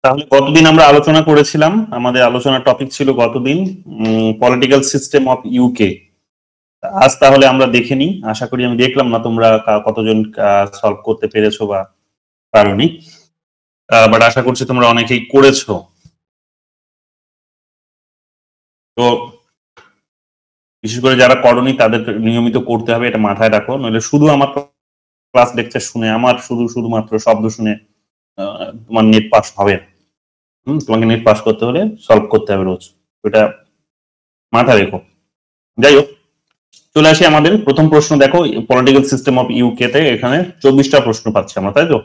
তাহলে গতদিন আমরা আলোচনা করেছিলাম, আমাদের আলোচনার টপিক ছিল গতদিন পলিটিক্যাল সিস্টেম অফ ইউকে। আজ তাহলে আমরা দেখে নিই। আশা করি, আমি দেখলাম না তোমরা কতজন সলভ করতে পেরেছো বা পারোনি, বাট আশা করছি তোমরা অনেকেই করেছো। তো বিশেষ করে যারা করোনি তাদের নিয়মিত করতে হবে, এটা মাথায় রাখো, নইলে শুধু আমার ক্লাস লেকচার শুনে, আমার শুধুমাত্র শব্দ শুনে তোমার নেট পাস হবে। তোমাকে নেট পাস করতে হলে সলভ করতে হবে রোজ, ওটা মাথায় রেখো। যাই হোক, চলে আসি আমাদের প্রথম প্রশ্ন। দেখো, পলিটিক্যাল সিস্টেম অফ ইউকে তে এখানে 24টা প্রশ্ন পাচ্ছি আমরা, তাই তো?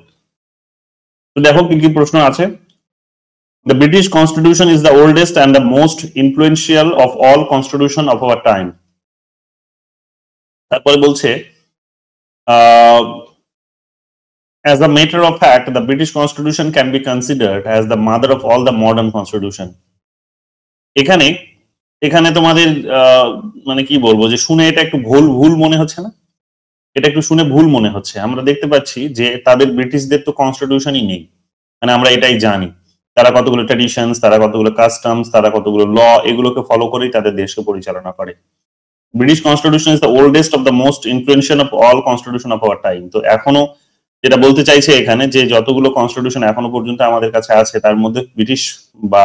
দেখো কি কি প্রশ্ন আছে। The British Constitution is the oldest and the most influential of all constitution of our time. তারপরে বলছে, as a matter of fact, the British Constitution can be considered as the mother of all the modern constitution. এখানে এখানে তোমাদের মানে কি বলবো, যে শুনে এটা একটু ভুল মনে হচ্ছে না? এটা একটু শুনে ভুল মনে হচ্ছে। আমরা দেখতে পাচ্ছি যে তাদের ব্রিটিশদের তো কনস্টিটিউশনই নেই, মানে আমরা এটাই জানি। তারা কতগুলো ট্র্যাডিশনস, তারা কতগুলো কাস্টমস, তারা কতগুলো ল, এগুলোকে ফলো করেই তাদের দেশকে পরিচালনা করে। British constitution is the oldest of the most influential of all constitution of our time. তো এখনো যেটা বলতে চাইছে এখানে, যে যতগুলো কনস্টিটিউশন এখনো পর্যন্ত আমাদের কাছে আছে তার মধ্যে ব্রিটিশ বা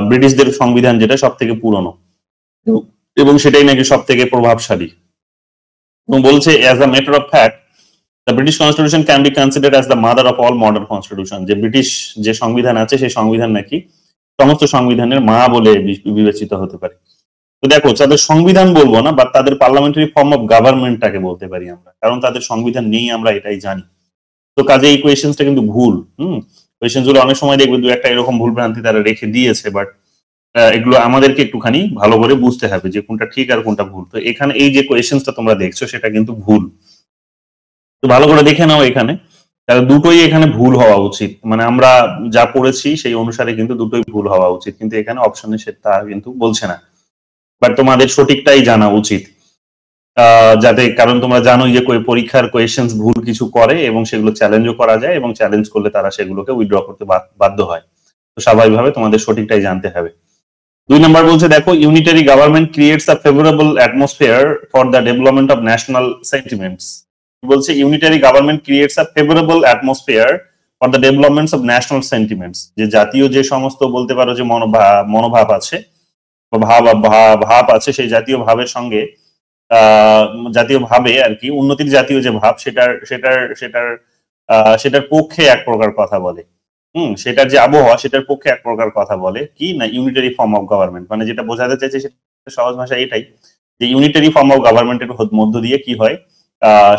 ব্রিটিশদের সংবিধান যেটা সব থেকে পুরনো, এবং সেটাই নাকি সব থেকে প্রভাবশালী। এবং বলছে, as a matter of fact, the British constitution can be considered as the mother of all modern constitution. যে ব্রিটিশ যে সংবিধান আছে, সেই সংবিধান নাকি সমস্ত সংবিধানের মা বলে বিবেচিত হতে পারে। তো দেখো, তাদের সংবিধান বলবো না, বাট তাদের পার্লামেন্টারি ফর্ম অফ গভর্নমেন্টটাকে বলতে পারি আমরা, কারণ তাদের সংবিধান নেই, আমরা এটাই জানি। তো কাজে এই কোয়েশ্চেনটা কিন্তু ভুল। কোয়েশ্চেন গুলো অনেক সময় দেখবে দু একটা এরকম ভুল ভ্রান্তি তারা রেখে দিয়েছে, বাট এগুলো আমাদেরকে একটুখানি ভালো করে বুঝতে হবে যে কোনটা ঠিক আর কোনটা ভুল। তো এখানে এই যে কোয়েশ্চেনটা তোমরা দেখছো সেটা কিন্তু ভুল, তো ভালো করে দেখে নাও। এখানে দুটোই এখানে ভুল হওয়া উচিত, মানে আমরা যা পড়েছি সেই অনুসারে কিন্তু দুটোই ভুল হওয়া উচিত, কিন্তু এখানে অপশনে সেটা কিন্তু বলছে না। বাট তোমাদের সঠিকটাই জানা উচিত, যাতে, কারণ তোমরা জানোই যে পরীক্ষার কোয়েশ্চেন ভুল কিছু করে এবং সেগুলো চ্যালেঞ্জও করা যায়, এবং চ্যালেঞ্জ করলে তারা সেগুলোকে উইথড্র করতে বাধ্য হয়। তো স্বাভাবিকভাবে তোমাদের সঠিকটাই জানতে হবে। 2 নম্বর বলছে, দেখো, unitary government creates a favourable atmosphere for the development of national sentiments. বলছে, unitary government creates a favourable atmosphere for the developments of national sentiments. যে জাতীয় যে সমস্ত বলতে পারো যে মনোভাব আছে বা ভাব আছে, সেই জাতীয় ভাবের সঙ্গে জাতীয় ভাবে আর কি উন্নতির জাতীয় যে ভাব, সেটার পক্ষে এক প্রকার কথা বলে। সেটার যে আবহাওয়া, সেটার পক্ষে এক প্রকার কথা বলে কি না, ইউনিটারি ফর্ম অফ গভর্নমেন্ট। মানে যেটা বোঝাতে চাইছে সেটা সহজ ভাষা এটাই, যে ইউনিটারি ফর্ম অফ গভর্নমেন্টের মধ্য দিয়ে কি হয়,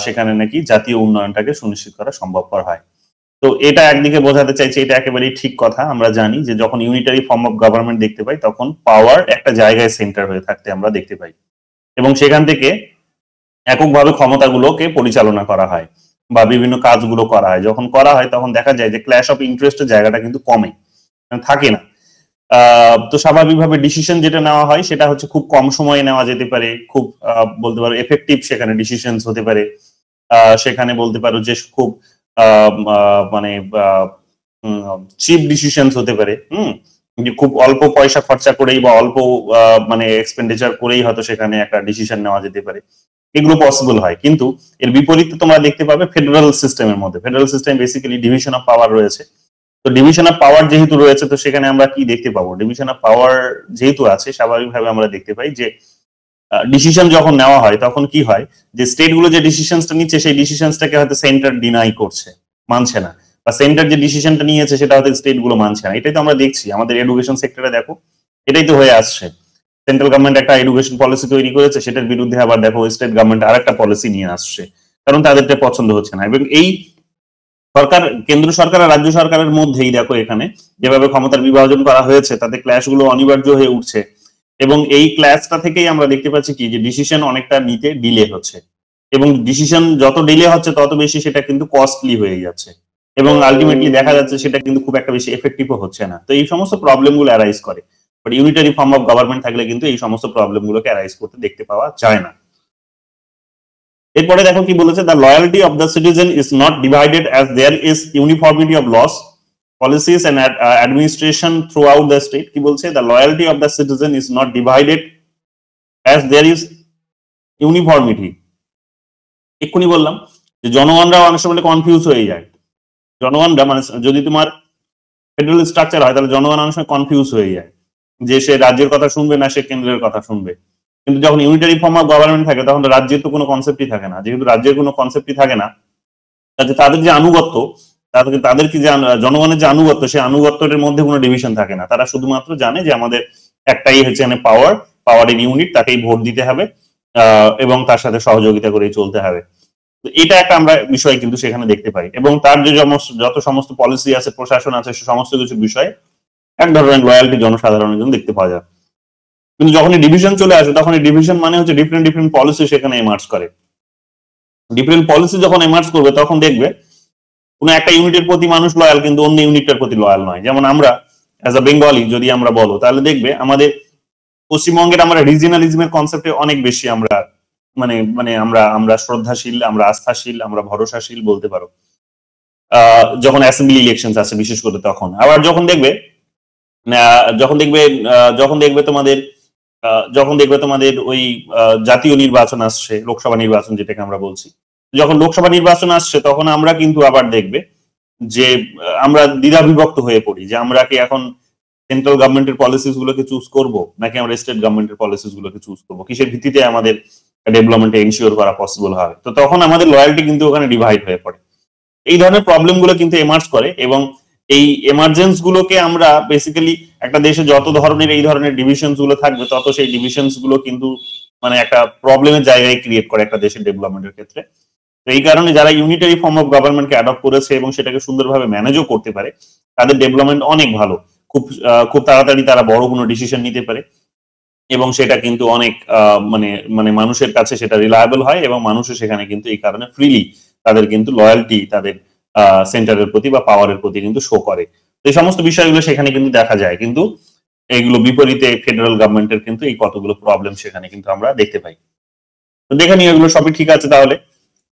সেখানে নাকি জাতীয় উন্নয়নটাকে সুনিশ্চিত করা সম্ভবপর হয়। তো এটা একদিকে বোঝাতে চাইছে, এটা একেবারেই ঠিক কথা। আমরা জানি যে যখন ইউনিটারি ফর্ম অফ গভর্নমেন্ট দেখতে পাই, তখন পাওয়ার একটা জায়গায় সেন্টার হয়ে থাকতে আমরা দেখতে পাই, এবং সেখান থেকে এককভাবে ক্ষমতাগুলোকে পরিচালনা করা হয় বা বিভিন্ন কাজগুলো করা হয়। যখন করা হয় তখন দেখা যায় যে ক্ল্যাশ অফ ইন্টারেস্টের জায়গাটা কিন্তু কমে, থাকে না। তো স্বাভাবিকভাবে ডিসিশন যেটা নেওয়া হয় সেটা হচ্ছে খুব কম সময়ে নেওয়া যেতে পারে, খুব বলতে পারো এফেক্টিভ সেখানে ডিসিশন হতে পারে। সেখানে বলতে পারো যে খুব মানে চিপ ডিসিশন হতে পারে। খুব অল্প পয়সা খরচা করেই বা অল্প মানে এক্সপেন্ডিচার করেই হয়তো সেখানে একটা ডিসিশন নেওয়া যেতে পারে, এগুলো পসিবল হয়। কিন্তু এর বিপরীতে তোমরা দেখতে পাবে ফেডারেল সিস্টেমের মধ্যে। Federal system basically division of power রয়েছে। তো ডিভিশন অফ পাওয়ার যেহেতু রয়েছে, তো সেখানে আমরা কি দেখতে পাবো, ডিভিশন অফ পাওয়ার যেহেতু আছে, স্বাভাবিকভাবে আমরা দেখতে পাই যে ডিসিশন যখন নেওয়া হয় তখন কি হয়, যে স্টেটগুলো যে ডিসিশনসটা নিচ্ছে, সেই ডিসিশনসটাকে হয়তো সেন্টার ডিনাই করছে, মানছে না, বা সেন্টার যে ডিসিশনটা নিয়েছে সেটা হয়তো স্টেটগুলো মানছে না। এটাই তো আমরা দেখছি আমাদের এডুকেশন সেক্টরে। দেখো, এটাই তো হয়ে আসছে। সেন্ট্রাল গভর্নমেন্ট একটা এডুকেশন পলিসি তৈরি করেছে, সেটার বিরুদ্ধে আবার দেখো স্টেট গভর্নমেন্ট আরেকটা পলিসি নিয়ে আসছে, কারণ তাদেরটা পছন্দ হচ্ছে না। এবং এই সরকার, কেন্দ্র সরকার আর রাজ্য সরকারের মধ্যেই দেখো এখানে যেভাবে ক্ষমতার বিভাজন করা হয়েছে, তাতে ক্ল্যাশগুলো অনিবার্য হয়ে উঠছে, এবং এই ক্ল্যাশটা থেকেই আমরা দেখতে পাচ্ছি কি, যে ডিসিশন অনেকটা নিতে ডিলে হচ্ছে, এবং ডিসিশন যত ডিলে হচ্ছে তত বেশি সেটা কিন্তু কস্টলি হয়ে যাচ্ছে, এবং আলটিমেটলি দেখা যাচ্ছে সেটা কিন্তু খুব একটা বেশি এফেক্টিভও হচ্ছে না। তো এই সমস্ত প্রবলেমগুলো অ্যারাইজ করে, but unitary form of government থাকলে কিন্তু এই সমস্ত প্রবলেমগুলোকে অ্যারাইজ করতে দেখতে পাওয়া যায় না। এরপরে দেখো কি বলেছে, the loyalty of the citizen is not divided as there is uniformity of laws policies and administration throughout the state কি বলছে the loyalty of the citizen is not divided as there is uniformity এক্ষুনি বললাম যে জনগণরা অনেক সময় confuse হয়ে যায় জনগণরা মানে যদি তোমার ফেডারেল স্ট্রাকচার হয় তাহলে জনগণ অনেক সময় কনফিউজ হয়ে যায় যে সে রাজ্যের কথা শুনবে না সে কেন্দ্রের কথা শুনবে কিন্তু যখন ইউনিটারি ফর্ম অফ গভর্নমেন্ট থাকে তখন রাজ্যের তো কোনো কনসেপ্টই থাকে না যেহেতু রাজ্যের কোনো কনসেপ্টই থাকে না তাদের যে আনুগত্য তাদের কি যে জনগণের যে আনুগত্য সেই আনুগত্যের মধ্যে কোনো ডিভিশন থাকে না তারা শুধুমাত্র জানে যে আমাদের একটাই হচ্ছে পাওয়ারের ইউনিট তাকেই ভোট দিতে হবে এবং তার সাথে সহযোগিতা করে চলতে হবে তো এটা একটা আমরা বিষয় কিন্তু সেখানে দেখতে পাই এবং তার যে যত সমস্ত পলিসি আছে প্রশাসন আছে সে সমস্ত কিছু বিষয়ে এক ধরনের লয়ালটি জনসাধারণের জন্য দেখতে পাওয়া যায় কিন্তু যখন ডিভিশন চলে আসে তখন ডিভিশন মানে হচ্ছে ডিফারেন্ট পলিসি সেখানে এমার্জ করে ডিফারেন্ট পলিসি যখন এমার্জ করবে তখন দেখবে কোন একটা ইউনিটের প্রতি মানুষ লয়াল কিন্তু অন্য ইউনিটের প্রতি লয়াল নয় যেমন আমরা অ্যাজ আ বেঙ্গলি যদি আমরা বলো তাহলে দেখবে আমাদের পশ্চিমবঙ্গের আমরা রিজিনালিজমের কনসেপ্টে অনেক বেশি আমরা মানে আমরা শ্রদ্ধাশীল আমরা আস্থাশীল আমরা ভরসাশীল বলতে পারো যখন অ্যাসেম্বলি ইলেকশন আছে বিশেষ করে তখন আবার যখন দেখবে তোমাদের ওই জাতীয় নির্বাচন আসছে লোকসভা নির্বাচন যেটাকে আমরা বলছি যখন লোকসভা নির্বাচন আসছে তখন আমরা কিন্তু আবার দেখবে যে আমরা দ্বিধাবিভক্ত হয়ে পড়ি যে আমরা কি এখন সেন্ট্রাল গভর্নমেন্টের পলিসিস গুলোকে চুজ করবো নাকি আমরা স্টেট গভর্নমেন্টের পলিসিস গুলোকে চুজ করবো কিসের ভিত্তিতে আমাদের ডেভেলপমেন্ট এনশিওর করা পসিবল হবে তো তখন আমাদের লয়ালটি কিন্তু ওখানে ডিভাইড হয়ে পড়ে এই ধরনের প্রবলেম গুলো কিন্তু এমার্জ করে এবং এই এমার্জেন্স গুলোকে আমরা বেসিক্যালি একটা দেশে যত ধরনের এই ধরনের ডিভিশনস গুলো থাকবে তত সেই ডিভিশনস গুলো কিন্তু মানে একটা প্রবলেমের জায়গায় ক্রিয়েট করে একটা দেশের ডেভেলপমেন্টের ক্ষেত্রে তো এই কারণে যারা ইউনিটারি ফর্ম অফ গভর্নমেন্টকে অ্যাডপ্ট করেছে এবং সেটাকে সুন্দরভাবে ম্যানেজও করতে পারে তাদের ডেভেলপমেন্ট অনেক ভালো খুব তাড়াতাড়ি তারা বড় কোনো ডিসিশন নিতে পারে এবং সেটা কিন্তু অনেক মানে মানুষের কাছে সেটা রিলায়েবল হয় এবং মানুষও সেখানে কিন্তু এই কারণে ফ্রিলি তাদের কিন্তু লয়ালটি তাদের সেন্টারের প্রতি বা পাওয়ারের প্রতি কিন্তু শো করে এই সমস্ত বিষয়গুলো সেখানে কিন্তু দেখা যায় কিন্তু এইগুলো বিপরীতে ফেডারেল গভর্নমেন্টের কিন্তু এই কতগুলো প্রবলেম সেখানে কিন্তু আমরা দেখতে পাই তো দেখে নিই এগুলো সবই ঠিক আছে তাহলে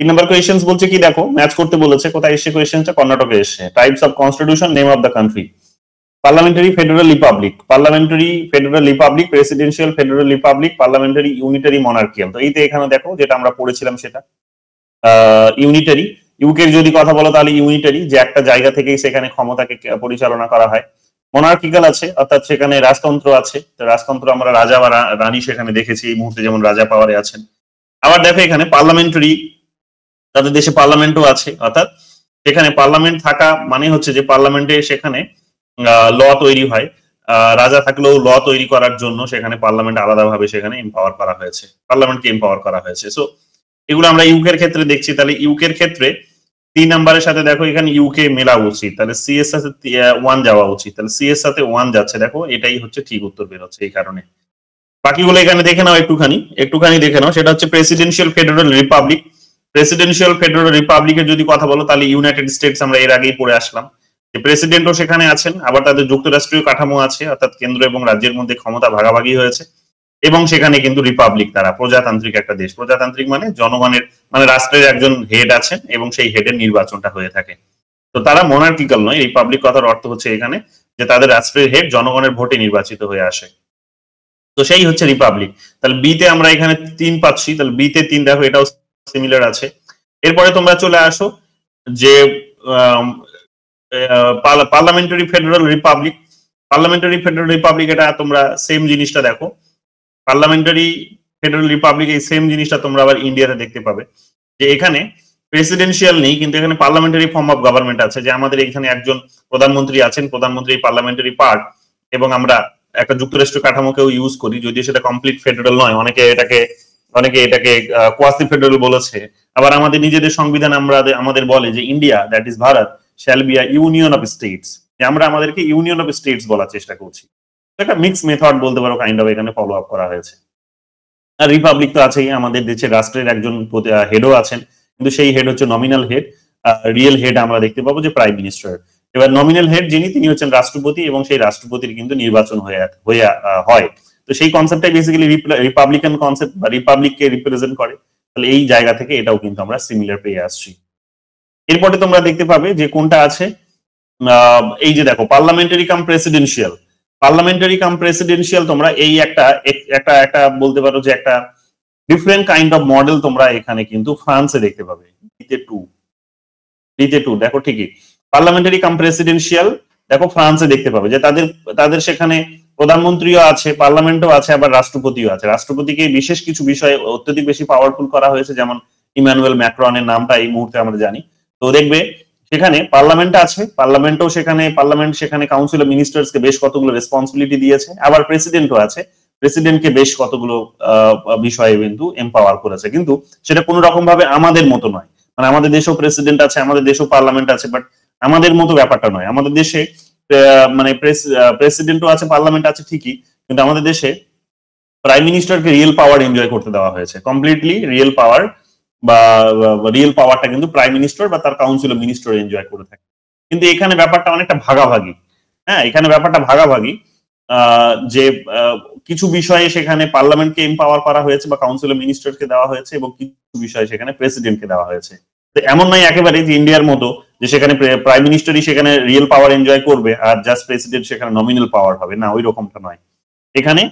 3 নম্বর কোয়েশ্চেন্স বলছে কি দেখো ম্যাচ করতে বলেছে কোথায় এসে কোয়েশ্চেনটা কর্ণাটকে এসে types of constitution name of the country parliamentary federal republic presidential federal republic parliamentary unitary monarchial তো এইতে এখানে দেখো যেটা আমরা পড়েছিলাম সেটা ইউনিটারি ইউকের যদি কথা বলো তাহলে ইউনিটারি যে একটা জায়গা থেকেই সেখানে ক্ষমতাকে পরিচালনা করা হয় মনার্কিক্যাল আছে অর্থাৎ সেখানে রাজতন্ত্র আছে তো রাজতন্ত্র আমরা রাজা বা রানী সেখানে দেখেছি এই মুহূর্তে যেমন রাজা পাওয়ারে আছেন আবার দেখো এখানে পার্লামেন্টারি তাদের দেশে পার্লামেন্টও আছে অর্থাৎ সেখানে পার্লামেন্ট থাকা মানে হচ্ছে যে পার্লামেন্টে সেখানে ল তৈরি হয় রাজা থাকলেও ল তৈরি করার জন্য সেখানে পার্লামেন্ট আলাদাভাবে সেখানে এম্পাওয়ার করা হয়েছে পার্লামেন্টকে এম্পাওয়ার করা হয়েছে সো এগুলো আমরা ইউকের ক্ষেত্রে দেখছি তাহলে ইউকের ক্ষেত্রে 3 নম্বরের সাথে দেখো এখানে ইউকে মেলা উচিত তাহলে সি এর সাথে 1 যাওয়া উচিত তাহলে সি এর সাথে 1 যাচ্ছে দেখো এটাই হচ্ছে ঠিক উত্তর বের হচ্ছে এই কারণে বাকিগুলো এখানে দেখে নাও একটুখানি দেখে নাও সেটা হচ্ছে প্রেসিডেন্সিয়াল ফেডারেল রিপাবলিকের যদি কথা বলো তাহলে ইউনাইটেড স্টেটস আমরা এর আগেই পড়ে আসলাম যে প্রেসিডেন্টও সেখানে আছেন আবার তাদের যুক্তরাষ্ট্রীয় কাঠামো আছে অর্থাৎ কেন্দ্র এবং রাজ্যের মধ্যে ক্ষমতা ভাগাভাগি হয়েছে এবং সেখানে কিন্তু রিপাবলিক তারা প্রজাতান্ত্রিক একটা দেশ প্রজাতান্ত্রিক মানে জনগণের মানে রাষ্ট্রের একজন হেড আছেন এবং সেই হেডের নির্বাচনটা হয়ে থাকে তো তারা মনার্কিক্যাল নয় রিপাবলিক কথার অর্থ হচ্ছে এখানে যে তাদের রাষ্ট্রের হেড জনগণের ভোটে নির্বাচিত হয়ে আসে তো সেই হচ্ছে রিপাবলিক তাহলে বি তে আমরা এখানে 3 পাচ্ছি তাহলে বি তে 3 দেখো এটাও সিমিলার আছে এরপরে তোমরা চলে আসো যে পার্লামেন্টারি ফেডারেল রিপাবলিক এটা তোমরা সেম জিনিসটা দেখো পার্লামেন্টারি ফেডারেল রিপাবলিক এই সেম জিনিসটা তোমরা আবার ইন্ডিয়াতে দেখতে পাবে যে এখানে প্রেসিডেন্সিয়াল নেই কিন্তু এখানে পার্লামেন্টারি ফর্ম অফ গভর্নমেন্ট আছে যে আমাদের এখানে একজন প্রধানমন্ত্রী আছেন প্রধানমন্ত্রী পার্লামেন্টারি পার্ট এবং আমরা একটা যুক্তরাষ্ট্র কাঠামোকেও ইউজ করি যদিও সেটা কমপ্লিট ফেডারেল নয় অনেকে এটাকে কোয়াসি ফেডারেল বলেছে আবার আমাদের নিজেদের সংবিধান আমাদের বলে যে India that is Bharat shall be a union of states আমরা আমাদেরকে ইউনিয়ন অফ স্টেটস বলার চেষ্টা করছি একটা মিক্স মেথড বলতে পারো কাইন্ড অফ এখানে ফলো আপ করা হয়েছে আর রিপাবলিক তো আছেই আমাদের দেশের রাষ্ট্রের একজন হেডও আছেন কিন্তু সেই হেড হচ্ছে নমিনাল হেড রিয়েল হেড আমরা দেখতে পাবো যে প্রাইম মিনিস্টার এবার নমিনাল হেড যিনি তিনি হচ্ছেন রাষ্ট্রপতি এবং সেই রাষ্ট্রপতির কিন্তু নির্বাচন হয় তো সেই কনসেপ্টটাই বেসিক্যালি রিপাবলিকান কনসেপ্ট বা রিপাবলিককে রিপ্রেজেন্ট করে তাহলে এই জায়গা থেকে এটাও কিন্তু আমরা সিমিলার পেয়ে আসছি এরপরে তোমরা দেখতে পাবে যে কোনটা আছে এই যে দেখো পার্লামেন্টারি কাম প্রেসিডেন্সিয়াল তোমরা এই একটা একটা একটা বলতে পারো যে একটা ডিফারেন্ট কাইন্ড অফ মডেল তোমরা এখানে কিন্তু ফ্রান্সে দেখতে পাবে। ডিতে টু দেখো ঠিকই পার্লামেন্টারি কাম প্রেসিডেন্সিয়াল দেখো ফ্রান্সে দেখতে পাবে যে তাদের সেখানে প্রধানমন্ত্রীও আছে, পার্লামেন্টও আছে, আবার রাষ্ট্রপতিও আছে। রাষ্ট্রপতিকে বিশেষ কিছু বিষয়ে অত্যধিক বেশি পাওয়ারফুল করা হয়েছে, যেমন ইমানুয়েল ম্যাক্রনের নামটা এই মুহূর্তে আমরা জানি। তো দেখবে সেখানে পার্লামেন্ট আছে, পার্লামেন্ট সেখানে কাউন্সিল অফ মিনিস্টার্সকে বেশ কতগুলো রেসপন্সিবিলিটি দিয়েছে, আবার প্রেসিডেন্টও আছে, প্রেসিডেন্টকে বেশ কতগুলো বিষয়ে কিন্তু এম্পাওয়ার করেছে। কিন্তু সেটা কোনো রকম ভাবে আমাদের মতো নয়, মানে আমাদের দেশেও প্রেসিডেন্ট আছে, আমাদের দেশেও পার্লামেন্ট আছে, বাট আমাদের মতো ব্যাপারটা নয়। আমাদের দেশে মানে প্রেসিডেন্টও আছে, পার্লামেন্ট আছে ঠিকই, কিন্তু আমাদের দেশে প্রাইম মিনিস্টারকে রিয়েল পাওয়ার এনজয় করতে দেওয়া হয়েছে, কমপ্লিটলি রিয়েল পাওয়ার বা রিয়েল পাওয়ারটা কিন্তু প্রাইম মিনিস্টার বা তার কাউন্সিল অফ মিনিস্টার এনজয় করে থাকে। কিন্তু এখানে ব্যাপারটা অনেকটা ভাগাভাগি। হ্যাঁ, এখানে ব্যাপারটা ভাগাভাগি, যে কিছু বিষয়ে সেখানে পার্লামেন্টকে এম্পাওয়ার করা হয়েছে বা কাউন্সিল অফ মিনিস্টারকে দেওয়া হয়েছে, এবং কিছু বিষয়ে সেখানে প্রেসিডেন্টকে দেওয়া হয়েছে। তো এমন নয় একেবারে যে ইন্ডিয়ার মতো যে সেখানে প্রাইম মিনিস্টারই সেখানে রিয়েল পাওয়ার এনজয় করবে আর জাস্ট প্রেসিডেন্ট সেখানে নমিনাল পাওয়ার হবে, না ওই রকমটা নয়। এখানে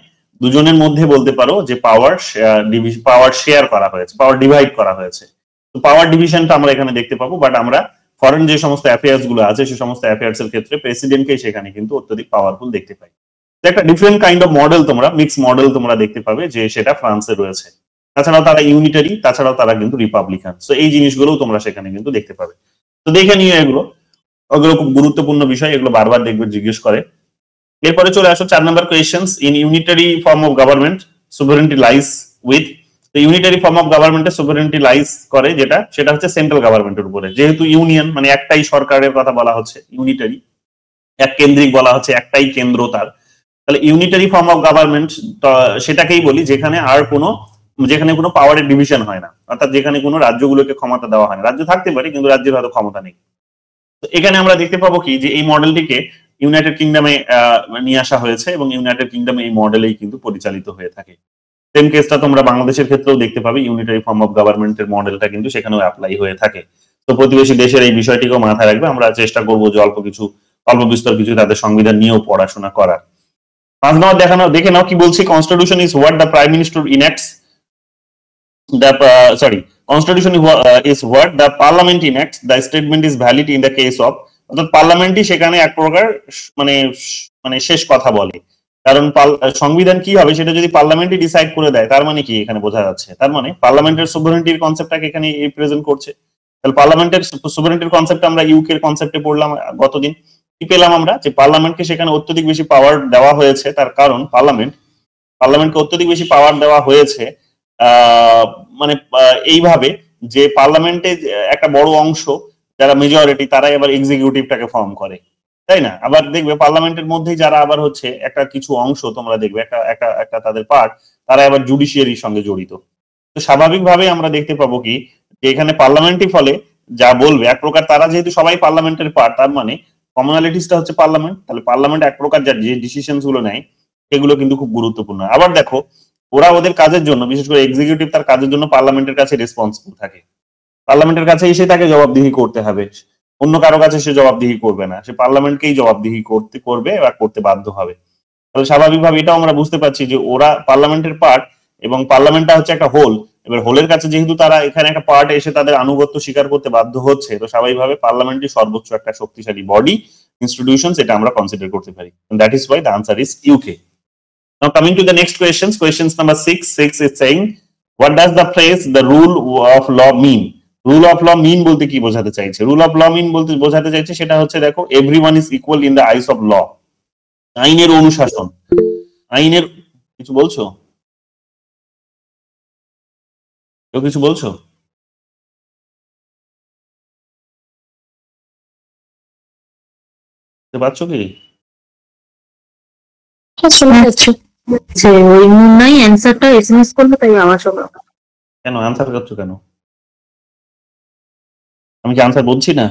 দুজনের মধ্যে বলতে পারো যে পাওয়ার শেয়ার করা হয়েছে, পাওয়ার ডিভাইড করা হয়েছে। তো পাওয়ার ডিভিশনটা আমরা এখানে দেখতে পাবো, বাট আমরা ফরেন যে সমস্ত অ্যাফেয়ার্স গুলো আছে সেই সমস্ত অ্যাফেয়ার্স এর ক্ষেত্রে প্রেসিডেন্টকে সেখানে কিন্তু অত্যধিক পাওয়ারফুল দেখতে পাই। একটা ডিফারেন্ট কাইন্ড অফ মডেল তোমরা, মিক্স মডেল তোমরা দেখতে পাবে যে সেটা ফ্রান্সে রয়েছে। তাছাড়াও তারা ইউনিটারি, তাছাড়াও তারা কিন্তু রিপাবলিকান। তো এই জিনিসগুলোও তোমরা সেখানে কিন্তু দেখতে পাবে। তো দেখে নিও এগুলো, ওগুলো খুব গুরুত্বপূর্ণ বিষয়, এগুলো বারবার দেখবে জিজ্ঞেস করে। এরপরে চলে আসো 4 নম্বর questions. In unitary form of government sovereignty lies with. তো ইউনিটারি ফর্ম অফ গভর্নমেন্টের সোভারেনিটি লাইস করে যেটা, সেটা হচ্ছে সেন্ট্রাল গভর্নমেন্টের উপরে। যেহেতু ইউনিয়ন মানে একটাই সরকারের কথা বলা হচ্ছে, ইউনিটারি এক কেন্দ্রিক বলা হচ্ছে, একটাই কেন্দ্র তার, তাহলে ইউনিটারি ফর্ম অফ গভর্নমেন্ট সেটাকেই বলি যেখানে কোনো পাওয়ারের ডিভিশন হয় না, অর্থাৎ যেখানে কোনো রাজ্যগুলোকে ক্ষমতা দেওয়া হয় না। রাজ্য থাকতে পারে কিন্তু রাজ্যের হয়তো ক্ষমতা নেই। তো এখানে আমরা দেখতে পাবো কি যে এই মডেলটিকে ইউনাইটেড কিংডমে নিয়ে আসা হয়েছে, এবং ইউনাইটেড কিংডমে এই মডেলেই কিন্তু পরিচালিত হয়ে থাকে। সেম কেসটা তোমরা বাংলাদেশের ক্ষেত্রেও দেখতে পাবে, ইউনিটারি ফর্ম অফ গভর্নমেন্টের মডেলটা কিন্তু সেখানেও অ্যাপ্লাই হয়ে থাকে। তো প্রতিবেশী দেশের এই বিষয়টিকেও মাথায় রাখবে। আমরা চেষ্টা করবো যে অল্প বিস্তর কিছু তাদের সংবিধান নিয়েও পড়াশোনা করার। 5 নম্বর দেখে নাও কি বলছি। Constitution is what the prime minister enacts Constitution is what the parliament enacts. The statement is valid in the case of, অর্থাৎ পার্লামেন্টই সেখানে এক প্রকার মানে শেষ কথা বলে। কারণ সংবিধান কি হবে সেটা যদি পার্লামেন্টই ডিসাইড করে দেয়, তার মানে কি এখানে বোঝা যাচ্ছে, তার মানে পার্লামেন্টের সোভারেনিটির কনসেপ্টটাকে এখানে রিপ্রেজেন্ট করছে। তাহলে পার্লামেন্টের সোভারেনিটির কনসেপ্ট আমরা ইউকে এর কনসেপ্টে পড়লাম গতদিন। কি পেলাম আমরা, যে পার্লামেন্টকে সেখানে অত্যধিক বেশি পাওয়ার দেওয়া হয়েছে, তার কারণ পার্লামেন্টকে অত্যধিক বেশি পাওয়ার দেওয়া হয়েছে মানে এইভাবে যে পার্লামেন্টে একটা বড় অংশ যারা মেজরিটি তারাই আবার এক্সিকিউটিভটাকে ফর্ম করে, তাই না? আবার দেখবে পার্লামেন্টের মধ্যেই যারা আবার হচ্ছে একটা কিছু অংশ তোমরা দেখবে একটা তাদের পার্ট, তারা আবার জুডিশিয়ারির সঙ্গে জড়িত। তো স্বাভাবিকভাবেই আমরা দেখতে পাবো কি যে এখানে পার্লামেন্টই ফলে যা বলবে এক প্রকার, তারা যেহেতু সবাই পার্লামেন্টের পার্ট, তার মানে কমনালিটিসটা হচ্ছে পার্লামেন্ট। তাহলে পার্লামেন্ট এক প্রকার যে ডিসিশনস গুলো নেয় সেগুলো কিন্তু খুব গুরুত্বপূর্ণ। আবার দেখো ওরা ওদের কাজের জন্য, বিশেষ করে এক্সিকিউটিভ তার কাজের জন্য পার্লামেন্টের কাছে রেসপন্সিবল থাকে, পার্লামেন্টের কাছে এসে তাকে জবাবদিহি করতে হবে, অন্য কারো কাছে সে জবাবদিহি করবে না, সে পার্লামেন্টকেই জবাবদিহি করবে বা করতে বাধ্য হবে। তাহলে স্বাভাবিকভাবে এটাও আমরা বুঝতে পারছি যে ওরা পার্লামেন্টের পার্ট, এবং পার্লামেন্টটা হচ্ছে একটা হোল। এবার হোলের কাছে যেহেতু তারা এখানে একটা পার্ট এসে তাদের আনুগত্য স্বীকার করতে বাধ্য হচ্ছে, তো স্বাভাবিকভাবে পার্লামেন্টই সর্বোচ্চ একটা শক্তিশালী বডি, ইনস্টিটিউশন, এটা আমরা কনসিডার করতে পারি। That is why the answer is UK. Now coming to the next questions number 6 is saying, what does the phrase the rule of law mean? Rule of law mean বলতে কি বোঝাতে চাইছে? Rule of law mean বলতে বোঝাতে চাইছে সেটা হচ্ছে, দেখো, everyone is equal in the eyes of law. আইনের অনুশাসন, আইনের কিছু বলছো? কেউ কিছু বলছো? পাচ্ছ কি? ওই নাই অ্যানসারটা এসএমএস করলো, তাই আমার সঙ্গে। কেন আনসার করছো কেন? আমি কি আনসার বলছি না?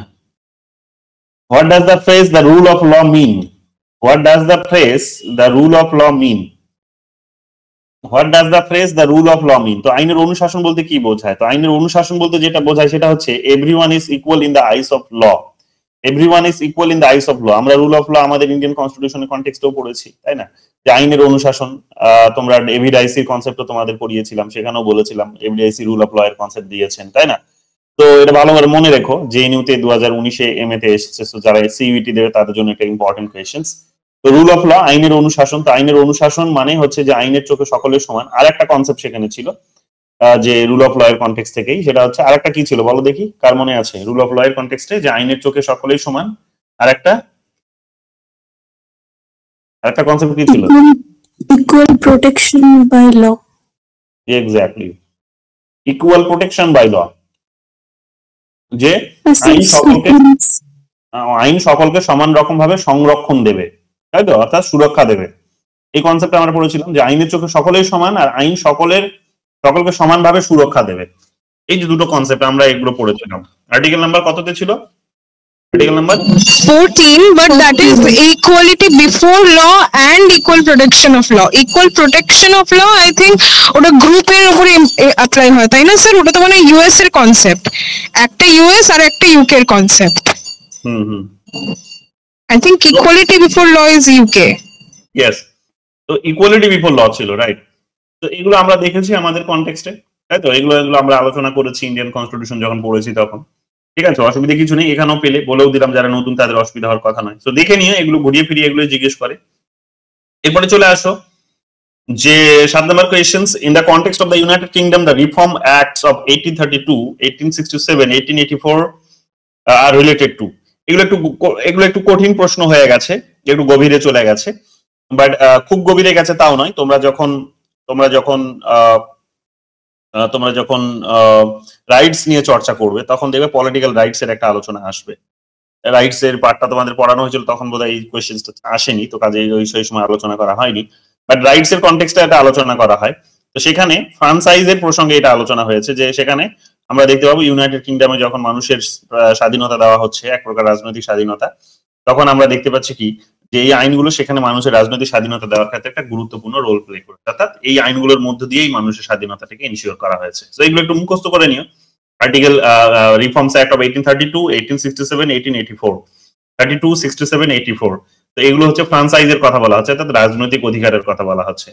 What does the phrase the rule of law mean? What does the phrase the rule of law mean? What does the phrase the rule of law mean? তো আইনের অনুশাসন বলতে কি বোঝায়? তো আইনের অনুশাসন বলতে যেটা বোঝায় সেটা হচ্ছে everyone is equal in the eyes of law. Everyone is equal in the eyes of law. আমরা রুল অফ ল আমাদের ইন্ডিয়ান কনস্টিটিউশনের কনটেক্সটেও পড়েছি, তাই না? যে আইনের অনুশাসন, তোমরা এভিডাইসির কনসেপ্টও তোমাদের পড়িয়েছিলাম, সেখানেও বলেছিলাম এভিডাইসি রুল অফ ল এর কনসেপ্ট দিয়েছেন, তাই না? তো এটা ভালো করে মনে রেখো, জেএনইউতে 2019-এ এমএ তে এসেছে, তো যারা সিইউটি দেবে তাদের জন্য একটা ইম্পর্টেন্ট কোয়েশ্চেন্স। তো রুল অফ ল আইনের অনুশাসন, তো আইনের অনুশাসন মানে হচ্ছে যে আইনের চোখে সকলের সমান। আর একটা কনসেপ্ট সেখানে ছিল যে রুল অফ ল এর কনটেক্সট থেকেই, সেটা হচ্ছে আরেকটা কি ছিল বলো দেখি, কার মনে আছে? রুল অফ ল এর কনটেক্সটে যে আইনের চোখে সকলেই সমান, আরেকটা কনসেপ্ট কি ছিল? Equal protection by law. Exactly, equal protection by law, যে আইন সকলকে সমান রকম ভাবে সংরক্ষণ দেবে, তাই তো, অর্থাৎ সুরক্ষা দেবে। এই কনসেপ্ট আমরা পড়েছিলাম যে আইনের চোখে সকলেই সমান আর আইন সকলকে সমানভাবে সুরক্ষা দেবে। এই যে দুটো কনসেপ্ট আমরা এগুলো পড়েছিলাম। আর্টিকেল নাম্বার কততে ছিল? Article number 14, but that is equality before law and equal protection of law. Equal protection of law, I think ওটা গ্রুপের উপরে অ্যাপ্লাই হয়, তাই না স্যার? ওটা তো মানে ইউএস এর কনসেপ্ট, একটা ইউএস আর একটা ইউকে এর concept. I think equality before law is UK. Yes, তো ইকুয়ালিটি বিফোর ল ছিল, রাইট? তো এগুলো আমরা দেখেছি আমাদের কনটেক্সটে, তাই তো, এগুলো আমরা আলোচনা করেছি ইন্ডিয়ান কনস্টিটিউশন যখন পড়েছি তখন, ঠিক আছে? অসুবিধা কিছু নেই, এখানেও পেলে বলেও দিলাম, যারা নতুন তাদের অসুবিধা হওয়ার কথা নয়। তো দেখে নিয়ে এগুলো ঘুরিয়ে ফিরিয়ে এগুলো জিজ্ঞেস করে। এরপরে চলে আসো যে 7 নম্বর questions. In the context of the United Kingdom the reform acts of 1832, 1867, 1884 আর রিলেটেড টু। এগুলো একটু কঠিন প্রশ্ন হয়ে গেছে, একটু গভীরে চলে গেছে, বাট খুব গভীরে গেছে তাও নয়। তোমরা যখন রাইটস নিয়ে চর্চা করবে তখন দেখবে পলিটিক্যাল রাইটস এর একটা আলোচনা আসবে। রাইটস এর পার্টটা তোমাদের পড়ানো হয়েছিল, তখন বোধহয় এই কোয়েশ্চেনটা আসেনি, তো কাজে সেই সময় আলোচনা করা হয়নি, বাট রাইটস এর কনটেক্সটে এটা আলোচনা করা হয়। তো সেখানে ফ্রাঞ্চাইজের প্রসঙ্গে এটা আলোচনা হয়েছে, যে সেখানে আমরা দেখতে পাবো ইউনাইটেড কিংডমে যখন মানুষের স্বাধীনতা দেওয়া হচ্ছে, এক প্রকার রাজনৈতিক স্বাধীনতা, তখন আমরা দেখতে পাচ্ছি কি যে এই আইনগুলো সেখানে মানুষের রাজনৈতিক স্বাধীনতা দেওয়ার ক্ষেত্রে একটা গুরুত্বপূর্ণ রোল প্লে করে, অর্থাৎ এই আইনগুলোর মধ্য দিয়েই মানুষের স্বাধীনতাটাকে ইনশিওর করা হয়েছে। তো এগুলো একটু মুখস্থ করে নিও। Article reforms act of 1832, 1867, 1884, 32, 67, 84। তো এগুলো হচ্ছে ফ্রাঞ্চাইজের কথা বলা হচ্ছে, অর্থাৎ রাজনৈতিক অধিকারের কথা বলা হচ্ছে।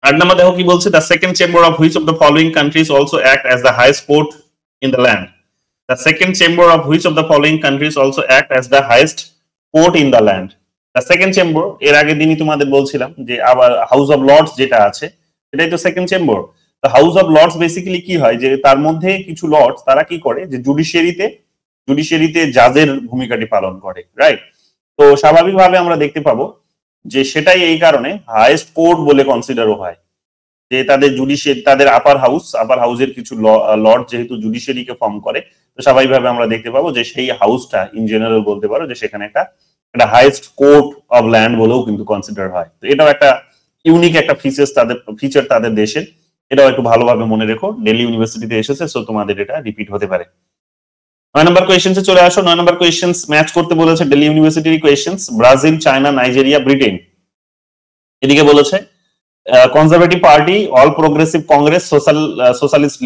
8 নম্বর দেখো কি বলছে, the second chamber of which of the following countries also act as the highest court in the land. The second chamber of which of the following countries also act as the highest court in the land. The second chamber, এর আগের দিনই তোমাদের বলছিলাম যে আবার house of Lords যেটা আছে সেটাই তো সেকেন্ড চেম্বার। তো হাউস অফ লর্ডস বেসিক্যালি কি হয়, যে তার মধ্যে কিছু লর্ডস তারা কি করে, যে জুডিশিয়ারিতে জাজের ভূমিকাটি পালন করে, রাইট? তো স্বাভাবিকভাবে আমরা দেখতে পাবো যে সেটাই এই কারণে হাইয়েস্ট কোর্ট বলে কনসিডারও হয়, যে তাদের আপার হাউসের কিছু লর্ড যেহেতু জুডিশিয়ারিকে ফর্ম করে, তো স্বাভাবিকভাবে আমরা দেখতে পাবো যে সেই হাউসটা ইন জেনারেল বলতে পারো যে সেখানে একটা হাইয়েস্ট কোর্ট অফ ল্যান্ড বলেও কিন্তু কনসিডার হয়। তো এটাও একটা ইউনিক একটা ফিচার তাদের দেশের, এটাও একটু ভালোভাবে মনে রেখো, দিল্লি ইউনিভার্সিটিতে এসেছে, সো তোমাদের এটা রিপিট হতে পারে। 9 নম্বর কোয়েশ্চেন্সে চলে আসো। 9 নম্বর কোয়েশ্চেন্স ম্যাচ করতে বলেছে দিল্লি ইউনিভার্সিটির questions, Brazil, China, Nigeria, Britain. এদিকে বলেছে conservative party, all progressive congress, socialist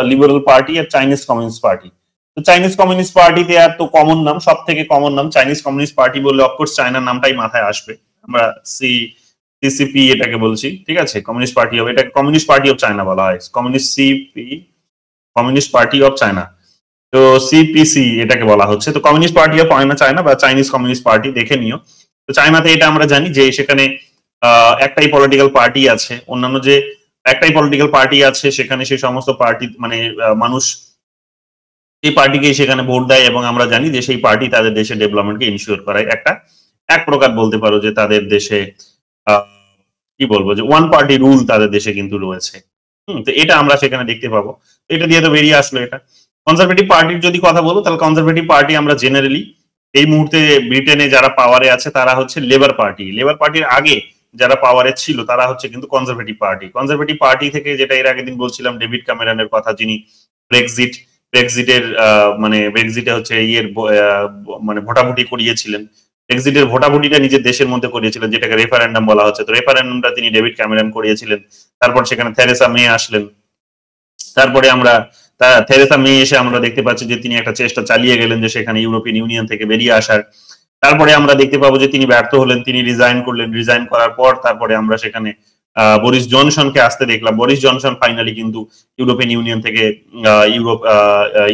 liberal party আর চাইনিজ কমিউনিস্ট পার্টি। তো চাইনিজ কমিউনিস্ট পার্টিতে আর তো কমন নাম, সব থেকে কমন নাম চাইনিজ কমিউনিস্ট পার্টি বললে অফকোর্স চায়নার নামটাই মাথায় আসবে। আমরা সিসিপি এটাকে বলছি, ঠিক আছে, কমিউনিস্ট পার্টি অফ, এটাকে কমিউনিস্ট পার্টি অফ চায়না বলা হয়, কমিউনিস্ট পার্টি অফ চায়না। তো সিপিসি এটাকে বলা হচ্ছে। তো কমিউনিস্ট পার্টি অফ চায়না বা চাইনিজ কমিউনিস্ট পার্টি দেখে নিও। তো চায়নাতে এটা আমরা জানি যে সেখানে একটাই পলিটিক্যাল পার্টি আছে, অন্যান্য যে একটাই পলিটিক্যাল পার্টি আছে সেখানে সেই সমস্ত পার্টি মানে মানুষ এই পার্টিকে সেখানে ভোট দেয়, এবং আমরা জানি যে সেই পার্টি তাদের দেশে ডেভেলপমেন্টকে ইনশিওর করায় এক প্রকার বলতে পারো যে তাদের দেশে কি বলবো যে ওয়ান পার্টি রুল তাদের দেশে কিন্তু রয়েছে। তো এটা আমরা সেখানে দেখতে পাবো, এটা দিয়ে তো বেরিয়ে আসলো এটা। কনজারভেটিভ পার্টির যদি কথা বলো, তাহলে কনজারভেটিভ পার্টি আমরা জেনারেলি এই মুহূর্তে ব্রিটেনে যারা পাওয়ারে আছে তারা হচ্ছে লেবার পার্টি। লেবার পার্টির আগে যারা পাওয়ারে ছিল তারা হচ্ছে কিন্তু কনজারভেটিভ পার্টি। কনজারভেটিভ পার্টি থেকে যেটা এর আগের দিন বলছিলাম ডেভিড ক্যামেরনের কথা, যিনি ব্রেক্সিটে হচ্ছে মানে ভোটাভুটি করিয়েছিলেন, ব্রেক্সিটের ভোটাভুটিটা নিজের দেশের মধ্যে করিয়েছিলেন, যেটাকে রেফারেন্ডাম বলা হচ্ছে। তো রেফারেন্ডামটা তিনি ডেভিড ক্যামেরন করিয়েছিলেন, তারপর সেখানে থেরেসা মে আসলেন, থেরেসা মে এসে আমরা দেখতে পাচ্ছি যে তিনি একটা চেষ্টা চালিয়ে গেলেন যে সেখানে ইউরোপিয়ান ইউনিয়ন থেকে বেরিয়ে আসার। তারপরে আমরা দেখতে পাবো যে তিনি ব্যর্থ হলেন, তিনি রিজাইন করলেন। রিজাইন করার পর তারপরে আমরা সেখানে বরিস জনসনকে আসতে দেখলাম। বরিস জনসন ফাইনালি কিন্তু ইউরোপিয়ান ইউনিয়ন থেকে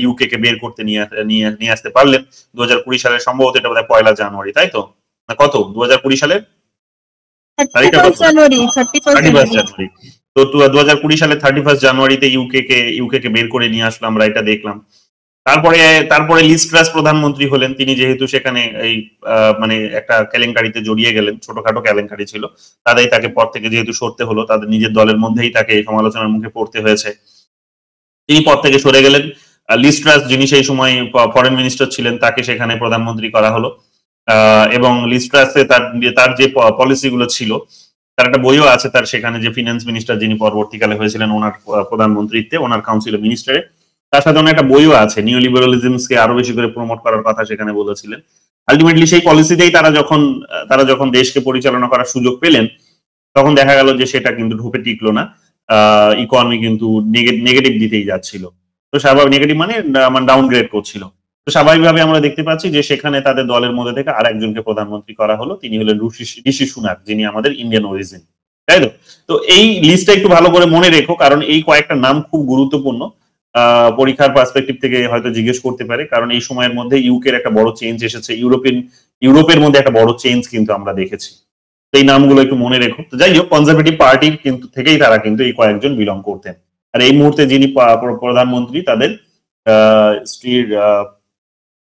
ইউকে কে বের করতে নিয়ে আসতে পারলেন 2020 সালের, সম্ভবত এটা বোধহয় 1 জানুয়ারি, তাই তো? না কত, 2020 সালের তারিখটা কত? 31 জানুয়ারি। তো 2020 সালের 31 জানুয়ারিতে ইউকে কে বের করে নিয়ে আসলো, আমরা এটা দেখলাম। তারপরে লিজ ট্রাস প্রধানমন্ত্রী হলেন। তিনি যেহেতু সেখানে এই মানে একটা কেলেঙ্কারিতে জড়িয়ে গেলেন, ছোটখাটো কেলেঙ্কারি ছিল, তাকে পদ থেকে যেহেতু সরতে হলো, তাদের নিজের দলের মধ্যেই তাকে সমালোচনার মুখে পড়তে হয়েছে, তিনি পদ থেকে সরে গেলেন। লিজ ট্রাস, যিনি সেই সময় ফরেন মিনিস্টার ছিলেন, তাকে সেখানে প্রধানমন্ত্রী করা হলো। এবং লিজ ট্রাসে তার যে পলিসি গুলো ছিল, তার একটা বইও আছে, তার সেখানে যে ফিনান্স মিনিস্টার যিনি পরবর্তীকালে হয়েছিলেন ওনার প্রধানমন্ত্রীত্বে, ওনার কাউন্সিল অফ মিনিস্টারে, তার সাথে একটা বইও আছে, নিও লিবারালিজমকে আরো বেশি করে প্রমোট করার কথা সেখানে বলেছিলেন। আলটিমেটলি সেই পলিসিতেই তারা যখন দেশকে পরিচালনা করার সুযোগ পেলেন, তখন দেখা গেল যে সেটা কিন্তু ঢুকে টিকলো না। ইকোনমি কিন্তু নেগেটিভ দিতেই যাচ্ছিল। তো স্বাভাবিক নেগেটিভ মানে ডাউনগ্রেড করছিল। তো স্বাভাবিকভাবে আমরা দেখতে পাচ্ছি যে সেখানে তাদের দলের মধ্যে থেকে আরেকজনকে প্রধানমন্ত্রী করা হলো, তিনি হলেন ঋষি সুনাক, যিনি আমাদের ইন্ডিয়ান অরিজিন, তাই তো? তো এই লিস্টটা একটু ভালো করে মনে রেখো, কারণ এই কয়েকটা নাম খুব গুরুত্বপূর্ণ। পরীক্ষার পার্সপেক্টিভ থেকে হয়তো জিজ্ঞেস করতে পারে, কারণ এই সময়ের মধ্যে ইউকের একটা বড় চেঞ্জ এসেছে, ইউরোপের মধ্যে একটা বড় চেঞ্জ কিন্তু আমরা দেখেছি। এই নামগুলো একটু মনে রেখো। তো যাই হোক, কনজারভেটিভ পার্টির কিন্তু থেকেই তারা কিন্তু এই কয়েকজন বিলং করতেন। আর এই মুহূর্তে যিনি প্রধানমন্ত্রী, তাদের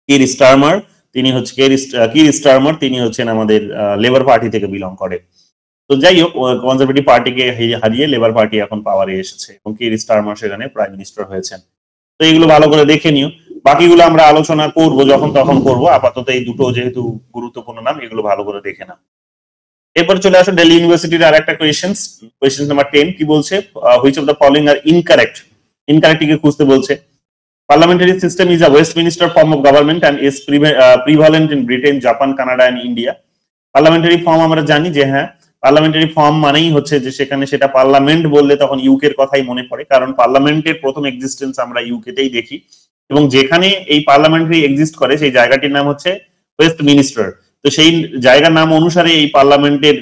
কির স্টারমার, তিনি হচ্ছেন আমাদের লেবার পার্টি থেকে বিলং করে। তো যাই হোক, কনজারভেটিভ পার্টিকে হারিয়ে লেবার পার্টি এখন পাওয়ারে এসেছে এবং কির স্টারমার সেখানে প্রাইম মিনিস্টার হয়েছেন। তো এইগুলো ভালো করে দেখে নিও। বাকিগুলো আমরা আলোচনা করব যখন তখন করব। আপাতত এই দুটো যেহেতু গুরুত্বপূর্ণ নাম, এগুলো ভালো করে দেখে নাও। এরপর চলে আসো দিল্লি ইউনিভার্সিটির আর একটা কোয়েশ্চেন নাম্বার 10। কি বলছে? Which of the following are incorrect? ইনকারেক্টকে খুঁজতে বলছে। Parliamentary system is a Westminster form of government and is prevalent in Britain, Japan, Canada and India. Parliamentary form আমরা জানি যে হ্যাঁ, পার্লামেন্টারি ফর্ম মানেই হচ্ছে যে সেখানে সেটা পার্লামেন্ট বললে তখন ইউকের কথাই মনে পড়ে, কারণ পার্লামেন্টের প্রথম এক্সিস্টেন্স আমরা ইউকেতেই দেখি, এবং যেখানে এই পার্লামেন্টারি এক্সিস্ট করে সেই জায়গাটির নাম হচ্ছে ওয়েস্টমিনিস্টার। তো সেই জায়গার নাম অনুসারে এই পার্লামেন্টের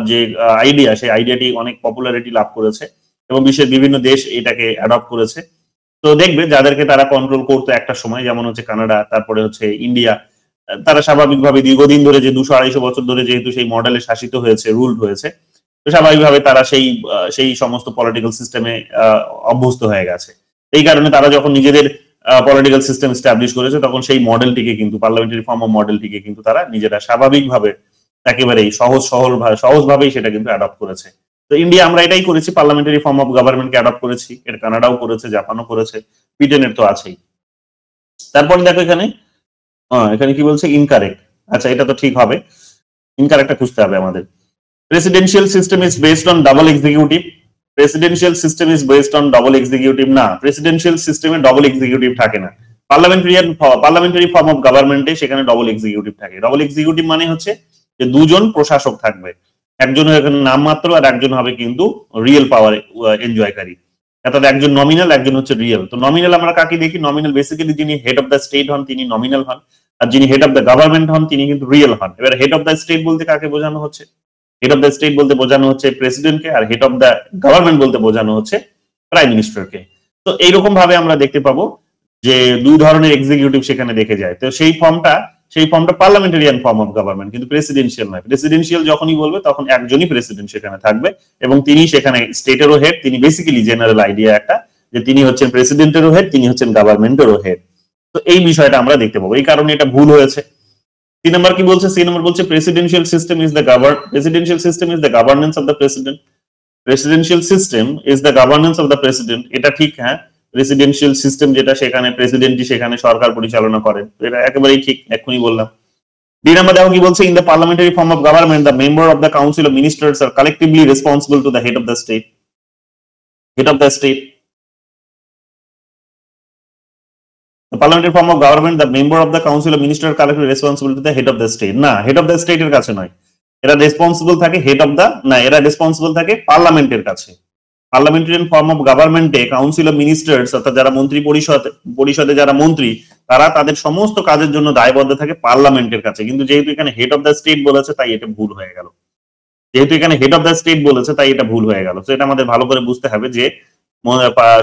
যে আইডিয়া, সেই আইডিয়াটি অনেক পপুলারিটি লাভ করেছে এবং বিশ্বের বিভিন্ন দেশ এটাকে অ্যাডপ্ট করেছে। তো দেখবে যাদেরকে তারা কন্ট্রোল করতো একটা সময়, যেমন হচ্ছে কানাডা, তারপরে হচ্ছে ইন্ডিয়া, তারা স্বাভাবিকভাবে দীর্ঘদিন ধরে যে 200-250 বছর ধরে যেহেতু সেই মডেলে শাসিত হয়েছে, রুলড হয়েছে, তো স্বাভাবিকভাবে তারা সেই সমস্ত পলিটিক্যাল সিস্টেমে অভ্যস্ত হয়ে গেছে। এই কারণে তারা যখন নিজেদের পলিটিক্যাল সিস্টেম এস্টাবলিশ করেছে, তখন সেই মডেলটিকে কিন্তু পার্লামেন্টারি ফর্ম অফ মডেলটিকে কিন্তু তারা নিজেরা স্বাভাবিকভাবে একেবারেই সহজভাবেই সেটা কিন্তু অ্যাডপ্ট করেছে। তো ইন্ডিয়া আমরা এটাই করেছি, পার্লামেন্টারি ফর্ম অফ গভর্নমেন্টকে অ্যাডপ্ট করেছি। এর কানাডাও করেছে, জাপানও করেছে, ব্রিটেনের তো আছেই। তারপর দেখো এখানে কি বলছে? ইনকারেক্ট। আচ্ছা, এটা তো ঠিক হবে, ইনকারেক্টটা খুঁজতে হবে আমাদের। Presidential system is based on double executive. Presidential system is based on double executive না, প্রেসিডেন্সিয়াল সিস্টেমে ডাবল এক্সিকিউটিভ থাকে না। পার্লামেন্টারি ফর্ম অফ গভর্নমেন্টে সেখানে ডাবল এক্সিকিউটিভ থাকে। ডাবল এক্সিকিউটিভ মানে হচ্ছে যে দুজন প্রশাসক থাকবে, একজন এখানে নামমাত্র আর একজন হবে কিন্তু রিয়েল পাওয়ার এনজয়কারী। অর্থাৎ একজন নমিনাল, একজন হচ্ছে রিয়েল। তো নমিনাল আমরা কাকে দেখি? নমিনাল বেসিক্যালি যিনি হেড অফ দ্য স্টেট হন তিনি নমিনাল হন, আর যিনি হেড অফ দ্য গভর্নমেন্ট হন তিনি কিন্তু রিয়েল হন। এবার হেড অফ দ্য স্টেট বলতে কাকে বোঝানো হচ্ছে? হেড অফ দ্য স্টেট বলতে বোঝানো হচ্ছে প্রেসিডেন্টকে, আর হেড অফ দ্য গভর্নমেন্ট বলতে বোঝানো হচ্ছে প্রাইম মিনিস্টারকে। তো এইরকম ভাবে আমরা দেখতে পাবো যে দুই ধরনের এক্সিকিউটিভ সেখানে দেখে যায়। তো সেই ফর্মটা পার্লামেন্টারিয়ান ফর্ম অফ গভর্নমেন্ট, কিন্তু প্রেসিডেন্সিয়াল নয়। প্রেসিডেন্সিয়াল যখনই বলবে তখন একজনই প্রেসিডেন্ট সেখানে থাকবে এবং তিনি সেখানে স্টেটেরও হেড। তিনি বেসিক্যালি জেনারেল আইডিয়া একটা যে তিনি হচ্ছেন প্রেসিডেন্টেরও হেড, তিনি হচ্ছেন গভর্নমেন্টেরও হেড। তো এই বিষয়টা আমরা দেখতে পাবো, এই কারণে এটা ভুল হয়েছে। সি নাম্বার কি বলছে? সি নাম্বার বলছে presidential system is the governance of the president. Presidential system is the governance of the president. এটা ঠিক, হ্যাঁ, প্রেসিডেন্সিয়াল সিস্টেম যেটা সেখানে প্রেসিডেন্টই সেখানে সরকার পরিচালনা করেন, এটা একেবারেই ঠিক, এক্ষুনি বললাম। ডি নাম্বার দেখো কি বলছে? In the parliamentary form of government the member of the council of ministers are collectively responsible to the head of the state. Head of the state, the parliamentary form of government, the member of the council of ministers are collectively responsible to the head of the state. না, head of the স্টেটের কাছে নয়, এরা responsible থাকে head of the, না, এরা responsible থাকে পার্লামেন্টের কাছে। পার্লামেন্টারিয়ান ফর্ম অফ গভর্নমেন্টে কাউন্সিল অফ মিনিস্টার্স অর্থাৎ যারা মন্ত্রী পরিষদে যারা মন্ত্রী তারা তাদের সমস্ত কাজের জন্য দায়বদ্ধ থাকে পার্লামেন্টের কাছে, কিন্তু যেহেতু এখানে হেড অফ দ্য স্টেট বলেছে তাই এটা ভুল হয়ে গেল। যেহেতু এখানে হেড অফ দ্য স্টেট বলেছে তাই এটা ভুল হয়ে গেল। তো এটা আমাদের ভালো করে বুঝতে হবে যে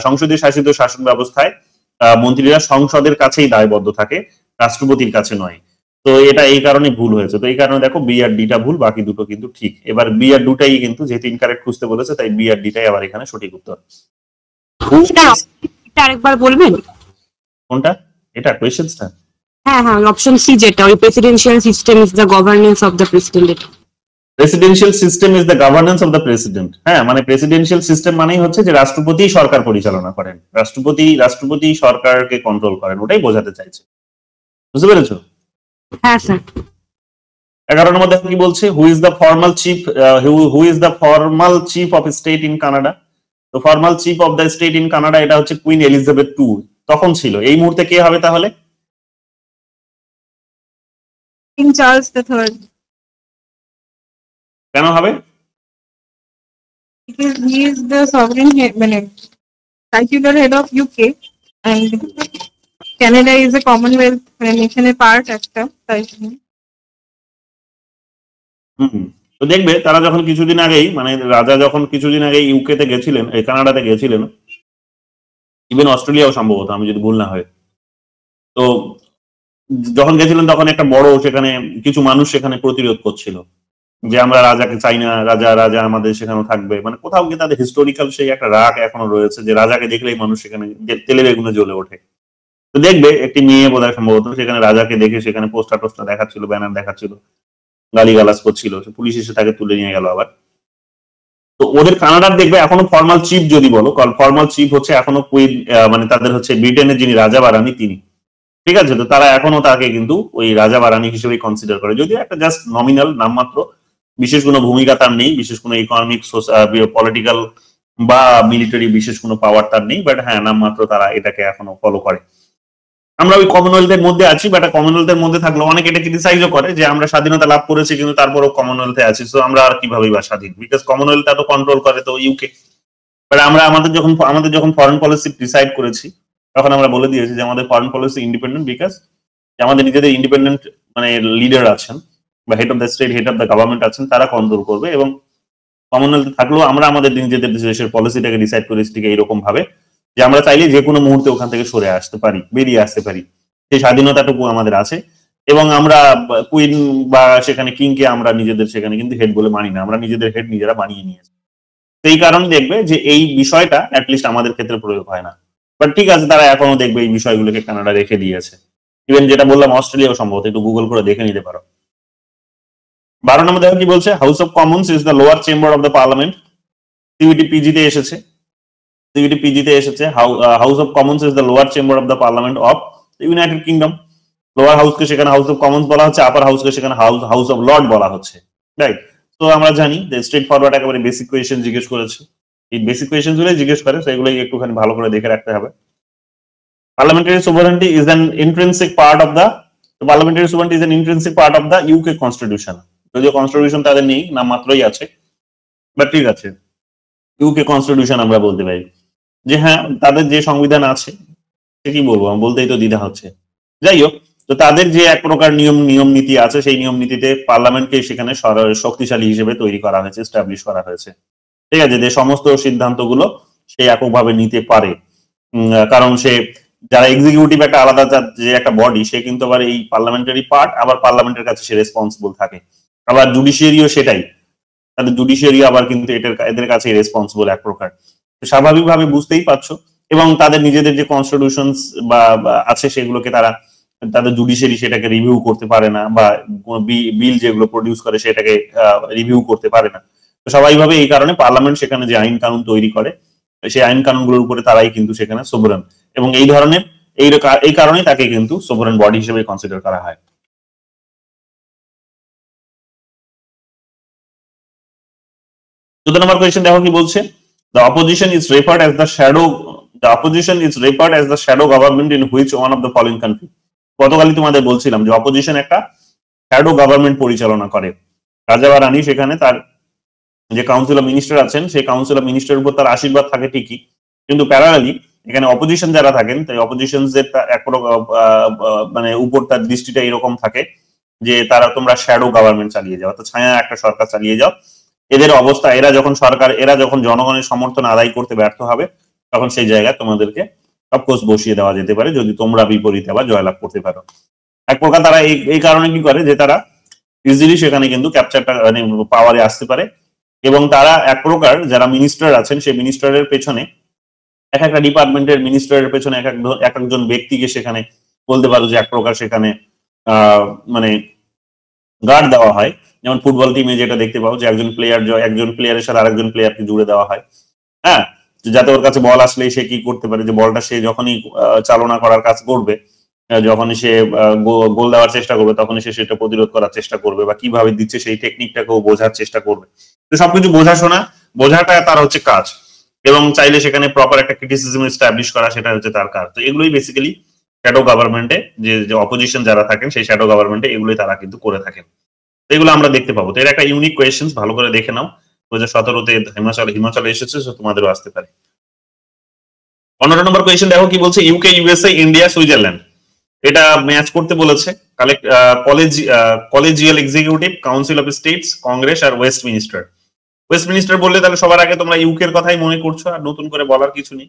সংসদীয় শাসিত শাসন ব্যবস্থায় মন্ত্রীরা সংসদের কাছেই দায়বদ্ধ থাকে, রাষ্ট্রপতির কাছে নয়। তো এটা এই কারণে ভুল হয়েছে। তো এই কারণে দেখো বি আর ডিটা ভুল, বাকি দুটো কিন্তু ঠিক। এবার বি আর দুটাই কিন্তু যেহেতু ইনকারেক্ট খুঁজতে বলেছে তাই বি আর ডিটাই আবার এখানে সঠিক উত্তর। আরেকবার বলবেন কোনটা? এটা কোয়েশ্চেনটা? হ্যাঁ হ্যাঁ, অপশন সি যেটা, ওই presidential system is the governance of the president. Presidential system is the governance of the president. হ্যাঁ, মানে প্রেসিডেন্সিয়াল সিস্টেম মানেই হচ্ছে যে রাষ্ট্রপতি সরকার পরিচালনা করেন, রাষ্ট্রপতি সরকারকে কন্ট্রোল করেন, ওটাই বোঝাতে চাইছে। বুঝতে পেরেছো? হ্যাঁ স্যার। 11 নম্বর দেখো কি বলছে, who is the formal chief of state in Canada. তো formal chief of the state in Canada এটা হচ্ছে কুইন এলিজাবেথ II তখন ছিল। এই মুহূর্তে কে হবে তাহলে? কিং চার্লস III, কেন হবে? because he is the sovereign head, মানে titular head of UK and Canada is a commonwealth মানে এখানে পার্ট একটা, তাই তো দেখবে তারা যখন কিছুদিন আগেই মানে রাজা যখন কিছুদিন আগে ইউকেতে গেছিলেন, এই কানাডাতে গেছিলেন, ইভেন অস্ট্রেলিয়াও সম্ভবত আমি যদি ভুল না হয়, তো যখন গেছিলেন তখন একটা বড় সেখানে কিছু মানুষ সেখানে প্রতিরোধ করছিল যে আমরা রাজাকে চাই না, রাজা আমাদের সেখানে থাকবে। মানে কোথাও গিয়ে তাদের হিস্টোরিক্যাল সেই একটা রাগ এখনো রয়েছে যে রাজাকে দেখলেই মানুষ সেখানে তেলে বেগুনে জ্বলে ওঠে। তো দেখবে একটি মেয়ে বোধহয় সম্ভবত সেখানে রাজাকে দেখে সেখানে পোস্টার টোস্টার দেখাচ্ছিল, ব্যানার দেখাচ্ছিল, গালিগালাজ করছিল, পুলিশ এসে তাকে তুলে নিয়ে গেল আবার। তো ওদের কানাডার দেখবে এখনো ফর্মাল চিফ যদি বলো, ফর্মাল চিফ হচ্ছে এখনো কুইন, মানে তাদের হচ্ছে ব্রিটেনের যিনি রাজা বা রানী তিনি, ঠিক আছে? তো তারা এখনো তাকে কিন্তু ওই রাজা বা রানী হিসেবে কনসিডার করে, যদিও একটা জাস্ট নমিনাল নামমাত্র, বিশেষ কোনো ভূমিকা তার নেই, বিশেষ কোনো ইকোনমিক পলিটিক্যাল বা মিলিটারি বিশেষ কোনো পাওয়ার তার নেই, বাট হ্যাঁ নামমাত্র তারা এটাকে এখনো ফলো করে। আমরা ওই কমনওয়েলথের মধ্যে আছি, বাট কমনওয়েলথের মধ্যে থাকলেও অনেকে এটা ক্রিটিসাইজও করে যে আমরা স্বাধীনতা লাভ করেছি কিন্তু তারপরও কমনওয়েলথে আছি, তো আমরা আর কিভাবে বা স্বাধীন, বিকজ কমনওয়েলথ তো কন্ট্রোল করে তো ইউকে। বাট আমরা আমাদের যখন ফরেন পলিসি ডিসাইড করেছি তখন আমরা বলে দিয়েছি যে আমাদের ফরেন পলিসি ইন্ডিপেন্ডেন্ট, বিকজ আমাদের নিজেদের ইন্ডিপেন্ডেন্ট মানে লিডার আছেন বা head of the state, head of the government আছেন, তারা কন্ট্রোল করবে। এবং কমনওয়েলথে থাকলেও আমরা আমাদের নিজেদের দেশের পলিসিটাকে ডিসাইড করেছি ঠিক এইরকম ভাবে যে আমরা চাইলে যে কোনো মুহূর্তে ওখান থেকে সরে আসতে পারি, বেরিয়ে আসতে পারি, সেই স্বাধীনতাটুকু আমাদের আছে। এবং আমরা কুইন বা সেখানে কিংকে আমরা নিজেদের সেখানে কিন্তু হেড বলে মানি না, আমরা নিজেদের হেড নিজেরা বানিয়ে নিয়েছি। সেই কারণে দেখবে যে এই বিষয়টা অ্যাটলিস্ট আমাদের ক্ষেত্রে প্রয়োগ হয় না। বাট ঠিক আছে, তারা এখনো দেখবে এই বিষয়গুলোকে কানাডা রেখে দিয়েছে। ইভেন যেটা বললাম অস্ট্রেলিয়াও সম্ভবত, একটু গুগল করে দেখে নিতে পারো। 12 নম্বর দেখো কি বলছে, house of commons is the lower chamber of the parliament. সিভিটি পিজিতে এসেছে, house of commons is the lower chamber of the parliament of United Kingdom. Lower হাউসকে সেখানে হাউস অফ কমন্স বলা হচ্ছে, আপার হাউসকে সেখানে হাউস অফ লর্ড বলা হচ্ছে, রাইট? তো আমরা জানি যে স্ট্রেট ফরওয়ার্ড একেবারে বেসিক কোয়েশ্চেন জিজ্ঞেস করেছে, এই বেসিক কোয়েশ্চেন গুলোই জিজ্ঞেস করে, সেগুলোই একটুখানি ভালো করে দেখে রাখতে হবে। Parliamentary sovereignty is an intrinsic part of the UK constitution. যদিও কনস্টিটিউশন তাদের নেই, নাম মাত্রই আছে, বাট ঠিক আছে, ইউকে কনস্টিটিউশন আমরা বলতে পারি যে হ্যাঁ তাদের যে সংবিধান আছে, সে কি বলবো বলতেই তো দ্বিধা হচ্ছে। যাই হোক, তো তাদের যে এক প্রকার নিয়ম নীতি আছে, সেই নিয়ম নীতিতে পার্লামেন্টকে সেখানে শক্তিশালী হিসেবে তৈরি করা হয়েছে, এস্টাবলিশ করা হয়েছে, ঠিক আছে? যে সমস্ত সিদ্ধান্তগুলো সে এককভাবে নিতে পারে, কারণ সে যারা এক্সিকিউটিভ একটা আলাদা যে একটা বডি, সে কিন্তু আবার এই পার্লামেন্টারি পার্ট, আবার পার্লামেন্টের কাছে সে রেসপন্সিবল থাকে। আবার জুডিশিয়ারিও সেটাই, তাদের জুডিশিয়ারি আবার কিন্তু এদের কাছে রেসপন্সিবল এক প্রকার। স্বাভাবিকভাবে বুঝতেই পারছো। এবং তাদের নিজেদের যে কনস্টিটিউশন বা আছে সেগুলোকে তাদের জুডিশিয়ারি সেটাকে রিভিউ করতে পারে না, বা বিল যেগুলো প্রডিউস করে সেটাকে রিভিউ করতে পারে না। তো স্বাভাবিকভাবে এই কারণে পার্লামেন্ট সেখানে যে আইন কানুন তৈরি করে, সেই আইন কানুনগুলোর উপরে তারাই কিন্তু সেখানে সোভরেন, এবং এই কারণেই তাকে কিন্তু সোভরেন বডি হিসেবে কনসিডার করা হয়। 14 নম্বর কোয়েশ্চেন দেখো কি বলছে, the opposition is referred as the shadow government in which one of the following country. গতকালই তোমাদের বলছিলাম যে অপোজিশন একটা শ্যাডো গভর্নমেন্ট পরিচালনা করে, রাজা বা রানী সেখানে তার যে কাউন্সিল অফ মিনিস্টার আছেন সেই কাউন্সিল অফ মিনিস্টারের উপর তার আশীর্বাদ থাকে ঠিকই, কিন্তু প্যারালালি এখানে অপোজিশন যারা থাকেন তাই অপোজিশনদের মানে উপর তার দৃষ্টিটা এরকম থাকে যে তারা তোমরা শ্যাডো গভর্নমেন্ট চালিয়ে যাও, তো ছায়া একটা সরকার চালিয়ে যাও। এদের অবস্থা এরা যখন জনগণের সমর্থন আদায় করতে ব্যর্থ হবে তখন সেই জায়গায় তোমাদেরকে অফকোর্স বসিয়ে দেওয়া যেতে পারে যদি তোমরা বিপরীতে আবার জয়লাভ করতে পারো। এক প্রকার তারা এই কারণে কি করে যে তারা ইজিলি সেখানে কিন্তু ক্যাপচারটা মানে পাওয়ারে আসতে পারে, এবং তারা এক প্রকার যারা মিনিস্টার আছেন সেই মিনিস্টারের পেছনে এক একটা ডিপার্টমেন্টের মিনিস্টারের পেছনে এক একজন ব্যক্তিকে সেখানে বলতে পারো যে এক প্রকার সেখানে মানে গার্ড দেওয়া হয়। যেমন ফুটবল টিমে যেটা দেখতে পাও যে একজন প্লেয়ারের সাথে আরেকজন প্লেয়ারকে জুড়ে দেওয়া হয়, হ্যাঁ, যাতে ওর কাছে বল আসলে সে কি করতে পারে, যে বলটা সে যখনই চালনা করার কাজ করবে, যখনই সে গোল দেওয়ার চেষ্টা করবে তখনই সে সেটা প্রতিরোধ করার চেষ্টা করবে বা কিভাবে দিচ্ছে সেই টেকনিকটাকেও বোঝার চেষ্টা করবে। তো সবকিছু বোঝাটা তার হচ্ছে কাজ, এবং চাইলে সেখানে প্রপার একটা ক্রিটিসিজম এস্টাবলিশ করা সেটা হচ্ছে তার কাজ। তো এগুলোই বেসিক্যালি শ্যাডো গভর্নমেন্টে যে অপোজিশন যারা থাকেন সেই শ্যাডো গভর্নমেন্টে এগুলোই তারা কিন্তু করে থাকেন। তো এগুলো আমরা দেখতে পাবো। তো এর একটা ইউনিক কোয়েশ্চেন, ভালো করে দেখে নাও। 2017-তে হিমাচলে এসেছে, তোমাদেরও আসতে পারে। 15 নম্বর কোয়েশ্চেন দেখো কি বলছে, ইউকে, ইউএসএ, ইন্ডিয়া, সুইজারল্যান্ড এটা ম্যাচ করতে বলেছে। Collegial executive, council of states, congress আর ওয়েস্টমিনিস্টার বললে তাহলে সবার আগে তোমরা ইউকে এর কথাই মনে করছো, আর নতুন করে বলার কিছু নেই।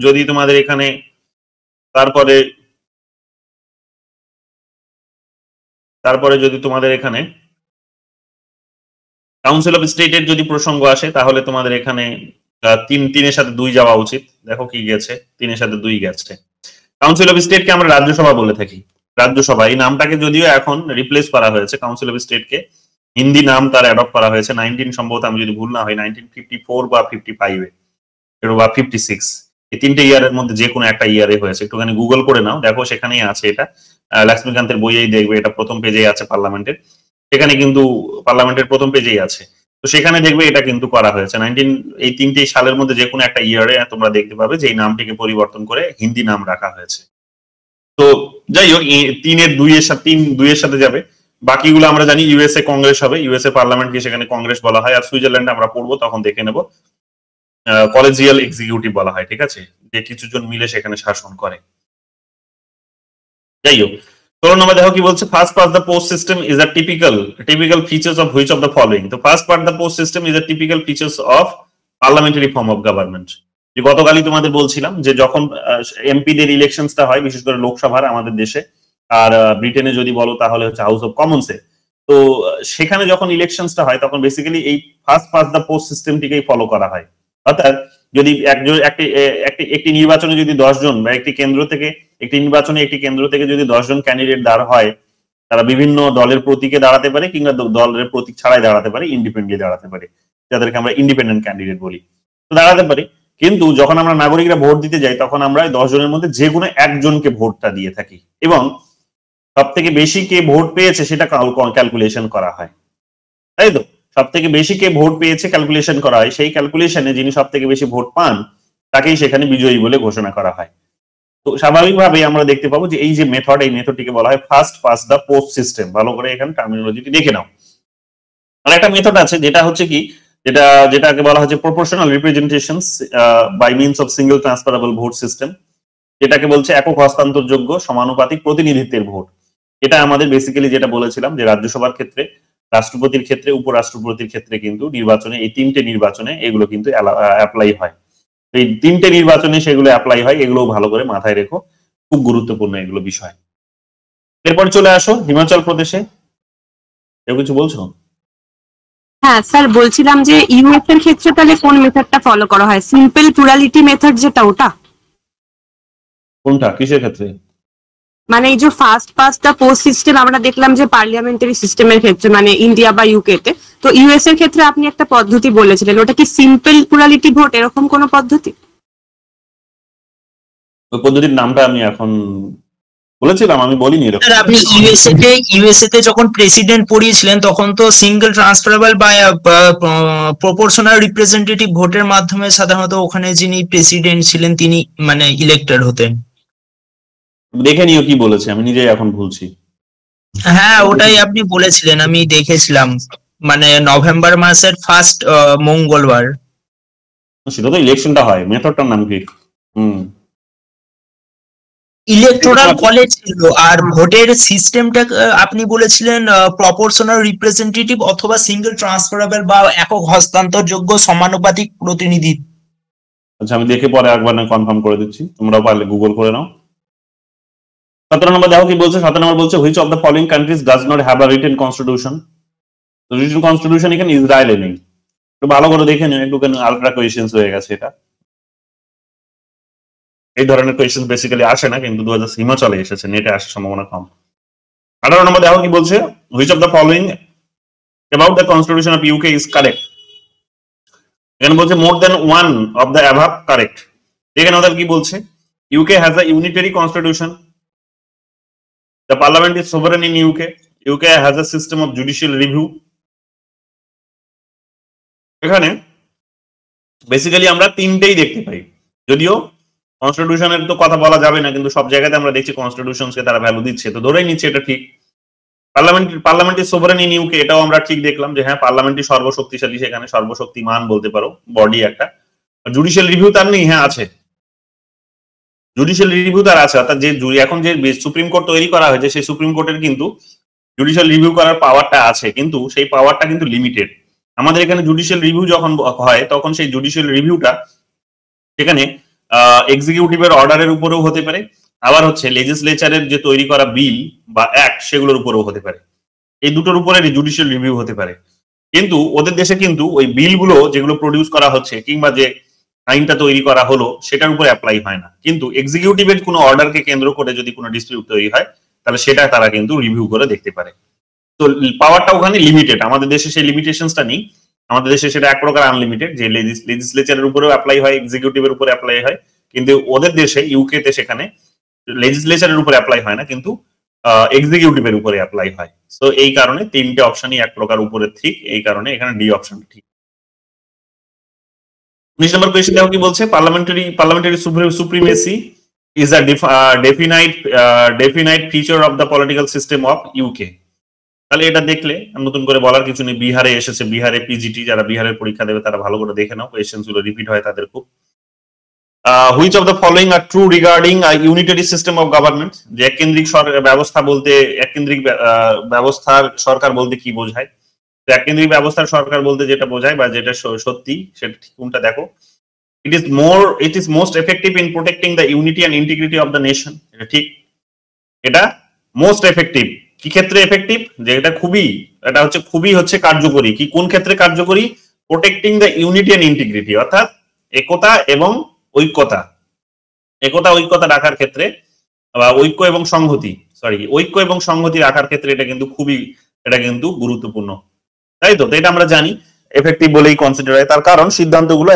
যদি তোমাদের এখানে তারপরে যদি তোমাদের এখানে কাউন্সিল অফ স্টেটের যদি প্রসঙ্গ আসে তাহলে তোমাদের এখানে 3-3 এর সাথে 2 যাওয়া উচিত। দেখো কি গেছে, 3 এর সাথে 2 গেছে। কাউন্সিল অফ স্টেটকে আমরা রাজ্যসভা বলে থাকি। রাজ্যসভা এই নামটাকে যদিও এখন রিপ্লেস করা হয়েছে, কাউন্সিল অফ স্টেটকে হিন্দি নাম তার অ্যাডপ্ট করা হয়েছে 19 সম্ভবত, আমি যদি ভুল না হয় 1954 বা 55-এ বা 56, এই 3টে ইয়ারের মধ্যে যে কোনো একটা ইয়ারে হয়েছে। একটুখানি গুগল করে নাও, দেখো সেখানেই আছে। এটা লক্ষ্মীকান্তের বইয়েই দেখবে, এটা প্রথম পেজেই আছে পার্লামেন্টের, সেখানে কিন্তু পার্লামেন্টের প্রথম পেজেই আছে। তো সেখানে দেখবে এটা কিন্তু করা হয়েছে এই 3টে সালের মধ্যে যে কোনো একটা ইয়ারে তোমরা দেখতে পাবে যে এই নামটিকে পরিবর্তন করে হিন্দি নাম রাখা হয়েছে। তো যাই হোক, 3-2 এর সাথে যাবে। বাকিগুলো আমরা জানি ইউএসএ কংগ্রেস হবে, ইউএসএ পার্লামেন্টকে সেখানে কংগ্রেস বলা হয়। আর সুইজারল্যান্ড আমরা পড়বো তখন দেখে নেব, কলেজিয়াল এক্সিকিউটিভ বলা হয়, ঠিক আছে, যে কিছু জন মিলে সেখানে শাসন করে। যাই হোক, 16 নম্বর দেখো কি বলছে, first past the post system is a typical features of which of the following. তো first part the post system is a typical features of parliamentary form of government. যে গতকালই তোমাদের বলছিলাম যে যখন এমপিদের ইলেকশনসটা হয়, বিশেষ করে লোকসভার আমাদের দেশে, আর ব্রিটেনে যদি বলো তাহলে হচ্ছে হাউস অফ কমন্সে, তো সেখানে যখন ইলেকশনসটা হয় তখন বেসিক্যালি এই ফার্স্ট পাস দ্য পোস্ট সিস্টেমটিকেই ফলো করা হয়। অর্থাৎ যদি একটি নির্বাচনে যদি 10 জন বা একটি কেন্দ্র থেকে যদি 10 জন ক্যান্ডিডেট দাঁড় হয়, তারা বিভিন্ন দলের প্রতীকে দাঁড়াতে পারে কিংবা দলের প্রতীক ছাড়াই দাঁড়াতে পারে, ইন্ডিপেন্ডেন্টলি দাঁড়াতে পারে, যাদেরকে আমরা ইন্ডিপেন্ডেন্ট ক্যান্ডিডেট বলি, তো দাঁড়াতে পারে। কিন্তু যখন আমরা নাগরিকরা ভোট দিতে যাই তখন আমরা 10 জনের মধ্যে যে কোনো একজনকে ভোটটা দিয়ে থাকি, এবং সব থেকে বেশি কে ভোট পেয়েছে সেটা ক্যালকুলেশন করা হয়, তাই তো? সব থেকে বেশি কে ভোট পেয়েছে ক্যালকুলেশন করা হয়, সেই ক্যালকুলেশনে যিনি সব থেকে বেশি ভোট পান তাকেই সেখানে বিজয়ী বলে ঘোষণা করা হয়। তো স্বাভাবিকভাবেই আমরা দেখতে পাবো যে এই যে মেথড, এই মেথডটিকে বলা হয় first past the post system. ভালো করে এখানে টার্মিনোলজিটি দেখে নাও। আর একটা মেথড আছে যেটা হচ্ছে কি, যেটাকে বলা হচ্ছে proportional representations by means of single transferable vote system, যেটাকে বলছে একক হস্তান্তরযোগ্য সমানুপাতিক প্রতিনিধিত্বের ভোট। এটা আমাদের বেসিক্যালি যেটা বলেছিলাম যে রাজ্যসভার ক্ষেত্রে, রাষ্ট্রপতির ক্ষেত্রে, উপরাষ্ট্রপতির ক্ষেত্রে কিন্তু নির্বাচনে, এই 3টে নির্বাচনে এগুলো কিন্তু অ্যাপ্লাই হয়। এই 3টে নির্বাচনে সেগুলো অ্যাপ্লাই হয়, এগুলো ভালো করে মাথায় রেখো, খুব গুরুত্বপূর্ণ এগুলো বিষয়। এরপর চলে আসো হিমাচল প্রদেশে। কেউ কিছু বলছো? হ্যাঁ স্যার, বলছিলাম যে ইউএস এর ক্ষেত্রে তাহলে কোন মেথডটা ফলো করা হয়? সিম্পল প্লুরালিটি মেথড যেটা, ওটা? কোনটা, কিসের ক্ষেত্রে? মানে এই যে first past the post system আমরা দেখলাম যে পার্লামেন্টারি সিস্টেমের ক্ষেত্রে, মানে ইন্ডিয়া বা ইউকে তে, তো ইউএস এর ক্ষেত্রে আপনি একটা পদ্ধতি বলেছিলেন, ওটা কি সিম্পল প্লুরালিটি ভোট, এরকম কোন পদ্ধতি? ওই পদ্ধতির নামটা আমি এখন বলেছিলাম, আমি বলিনি এরকম। আপনি ইউএসএ তে যখন প্রেসিডেন্ট পড়িয়েছিলেন তখন তো সিঙ্গেল ট্রান্সফারেবল বা প্রপোর্শনাল রিপ্রেজেন্টেটিভ ভোটের মাধ্যমে সাধারণত ওখানে যিনি প্রেসিডেন্ট ছিলেন তিনি মানে ইলেক্টেড হতেন। দেখে নিও কি বলেছে, আমি নিজেই এখন ভুলছি। হ্যাঁ ওটাই আপনি বলেছিলেন, আমি দেখেছিলাম। মানে নভেম্বর মাসের ফার্স্ট মঙ্গলবার। সেটা তো ইলেকশনটা হয়, মেথডটার নাম কি? ইলেকটোরাল কলেজ ছিল, আর ভোটের সিস্টেমটা আপনি বলেছিলেন প্রপোর্শনাল রিপ্রেজেন্টেটিভ অথবা সিঙ্গেল ট্রান্সফারেবল বা একক হস্তান্তরযোগ্য সমানুপাতিক প্রতিনিধি। আচ্ছা, আমি দেখে পরে একবার না কনফার্ম করে দিচ্ছি, তোমরাও পারলে গুগল করে নাও। 17 নম্বর দেখো কি বলছে। 17 নম্বর বলছে which of the following countries does not have a written constitution. তো রিটেন কনস্টিটিউশন এখানে ইসরায়েলে নেই, একটু ভালো করে দেখে নিন, একটু আলট্রা কোয়েশ্চেন্স হয়ে গেছে এটা। এই ধরনের কোয়েশ্চেন বেসিক্যালি আসে না, কিন্তু 2000 হিমাচলে এসেছে, নেটে আসার সম্ভাবনা কম। 18 নম্বর দেখো কি বলছে which of the following about the constitution of UK is correct. এখানে বলছে more than one of the above correct. এখানে ওদের কি বলছে, UK has a unitary constitution, the parliament is sovereign in UK, UK has a system of judicial review. এখানে basically আমরা তিনটেই দেখতে পাই, যদিও কনস্টিটিউশনের তো কথা বলা যাবে না, কিন্তু সব জায়গাতে আমরা দেখছি কনস্টিটিউশনকে তারা ভ্যালু দিচ্ছে, তো ধরেই নিচ্ছে এটা ঠিক। Parliament is sovereign in UK, এটাও আমরা ঠিক দেখলাম যে হ্যাঁ পার্লামেন্টই সর্বশক্তিশালী, সেখানে সর্বশক্তিমান বলতে পারো বডি একটা। জুডিশিয়াল রিভিউ তার নেই, হ্যাঁ আছে, জুডিশিয়াল রিভিউ তার আছে। অর্থাৎ যে এখন যে সুপ্রিম কোর্ট তৈরি করা হয়েছে সেই সুপ্রিম কোর্টের কিন্তু জুডিশিয়াল রিভিউ করার পাওয়ারটা আছে, কিন্তু সেই পাওয়ারটা কিন্তু লিমিটেড। আমাদের এখানে জুডিশিয়াল রিভিউ যখন হয় তখন সেই জুডিশিয়াল রিভিউটা সেখানে এক্সিকিউটিভের অর্ডারের উপরেও হতে পারে, আবার হচ্ছে লেজিসলেচারের যে তৈরি করা বিল বা অ্যাক্ট সেগুলোর উপরেও হতে পারে। এই দুটোর উপরে জুডিশিয়াল রিভিউ হতে পারে। কিন্তু ওদের দেশে কিন্তু ওই বিলগুলো যেগুলো প্রডিউস করা হচ্ছে কিংবা যে আইনটা তৈরি করা হলো সেটার উপরে অ্যাপ্লাই হয় না, কিন্তু এক্সিকিউটিভের কোনো অর্ডারকে কেন্দ্র করে যদি কোনো ডিসপিউট তৈরি হয় তাহলে সেটা তারা কিন্তু রিভিউ করে দেখতে পারে। তো পাওয়ারটা ওখানে লিমিটেড, আমাদের দেশে সেই লিমিটেশনসটা নেই। আমাদের দেশে সেটা এক প্রকার আনলিমিটেড, যে লেজিসলেচারের উপরেও অ্যাপ্লাই হয়, এক্সিকিউটিভের উপরে অ্যাপ্লাই হয়, কিন্তু ওদের দেশে ইউকে তে সেখানে লেজিসলেচারের উপরে অ্যাপ্লাই হয় না, কিন্তু এক্সিকিউটিভের উপরে অ্যাপ্লাই হয়। সো এই কারণে তিনটে অপশনই এক প্রকার উপরে ঠিক, এই কারণে এখানে ডি অপশন ঠিক। 19 নম্বর কোয়েশ্চেন দেখো কি বলছে, parliamentary supremacy is a definite feature of the political system of UK. তাহলে এটা দেখলে নতুন করে বলার কিছু নেই, বিহারে এসেছে, বিহারে পিজিটি যারা বিহারের পরীক্ষা দেবে তারা ভালো করে দেখে নাও, কোয়েশ্চেন গুলো রিপিট হয় তাদের খুব। Which of the following R true regarding unitary system of government. যে এককেন্দ্রিক ব্যবস্থা বলতে, এককেন্দ্রিক ব্যবস্থার সরকার বলতে কি বোঝায়? তো এককেন্দ্রিক ব্যবস্থার সরকার বলতে যেটা বোঝায় বা যেটা সত্যি সেটা ঠিক কোনটা দেখো, it is most effective in protecting the unity and integrity of the nation। এটা ঠিক, এটা মোস্ট এফেক্টিভ। কি ক্ষেত্রে এফেক্টিভ? যে এটা খুবই কার্যকরী। কি কোন ক্ষেত্রে কার্যকরী? Protecting the unity and integrity, অর্থাৎ একতা এবং ঐক্যতা রাখার ক্ষেত্রে, বা ঐক্য এবং সংহতি রাখার ক্ষেত্রে এটা কিন্তু গুরুত্বপূর্ণ, তাই তো? এটা আমরা জানি এফেক্টিভ বলেই কনসিডার হয়, তার কারণ সিদ্ধান্তগুলো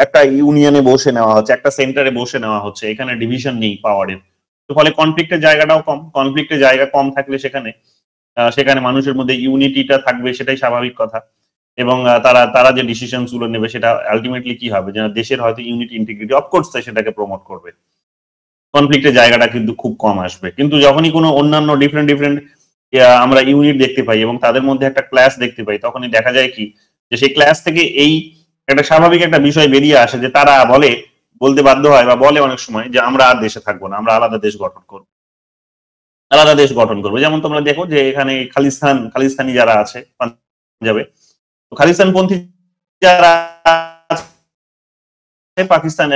একটা ইউনিয়নে বসে নেওয়া হচ্ছে, একটা সেন্টারে বসে নেওয়া হচ্ছে, এখানে ডিভিশন নেই পাওয়ারের। তো ফলে কনফ্লিক্টের জায়গাটাও কম, কনফ্লিক্টের জায়গা কম থাকলে সেখানে মানুষের মধ্যে ইউনিটিটা থাকবে, সেটাই স্বাভাবিক কথা। এবং তারা যে ডিসিশন গুলো নেবে সেটা আলটিমেটলি কি হবে, যে দেশের হয়তো ইউনিটি ইন্টিগ্রিটি অফকোর্স সেটাকে প্রমোট করবে। কনফ্লিক্টের জায়গাটা কিন্তু খুব কম আসবে। কিন্তু যখনই কোনো অন্যান্য ডিফারেন্ট আমরা ইউনিট দেখতে পাই এবং তাদের মধ্যে একটা ক্লাস দেখতে পাই, তখনই দেখা যায় কি যে সেই ক্লাস থেকে এই একটা স্বাভাবিক একটা বিষয় বেরিয়ে আসে, যে তারা বলতে বাধ্য হয় বা বলে অনেক সময় যে আমরা আর দেশে থাকবো না, আমরা আলাদা দেশ গঠন করবো। যেমন তোমরা দেখো যে এখানে খালিস্তানি যারা আছে পাঞ্জাবে, তো খালিস্তানপন্থী যারা পাকিস্তান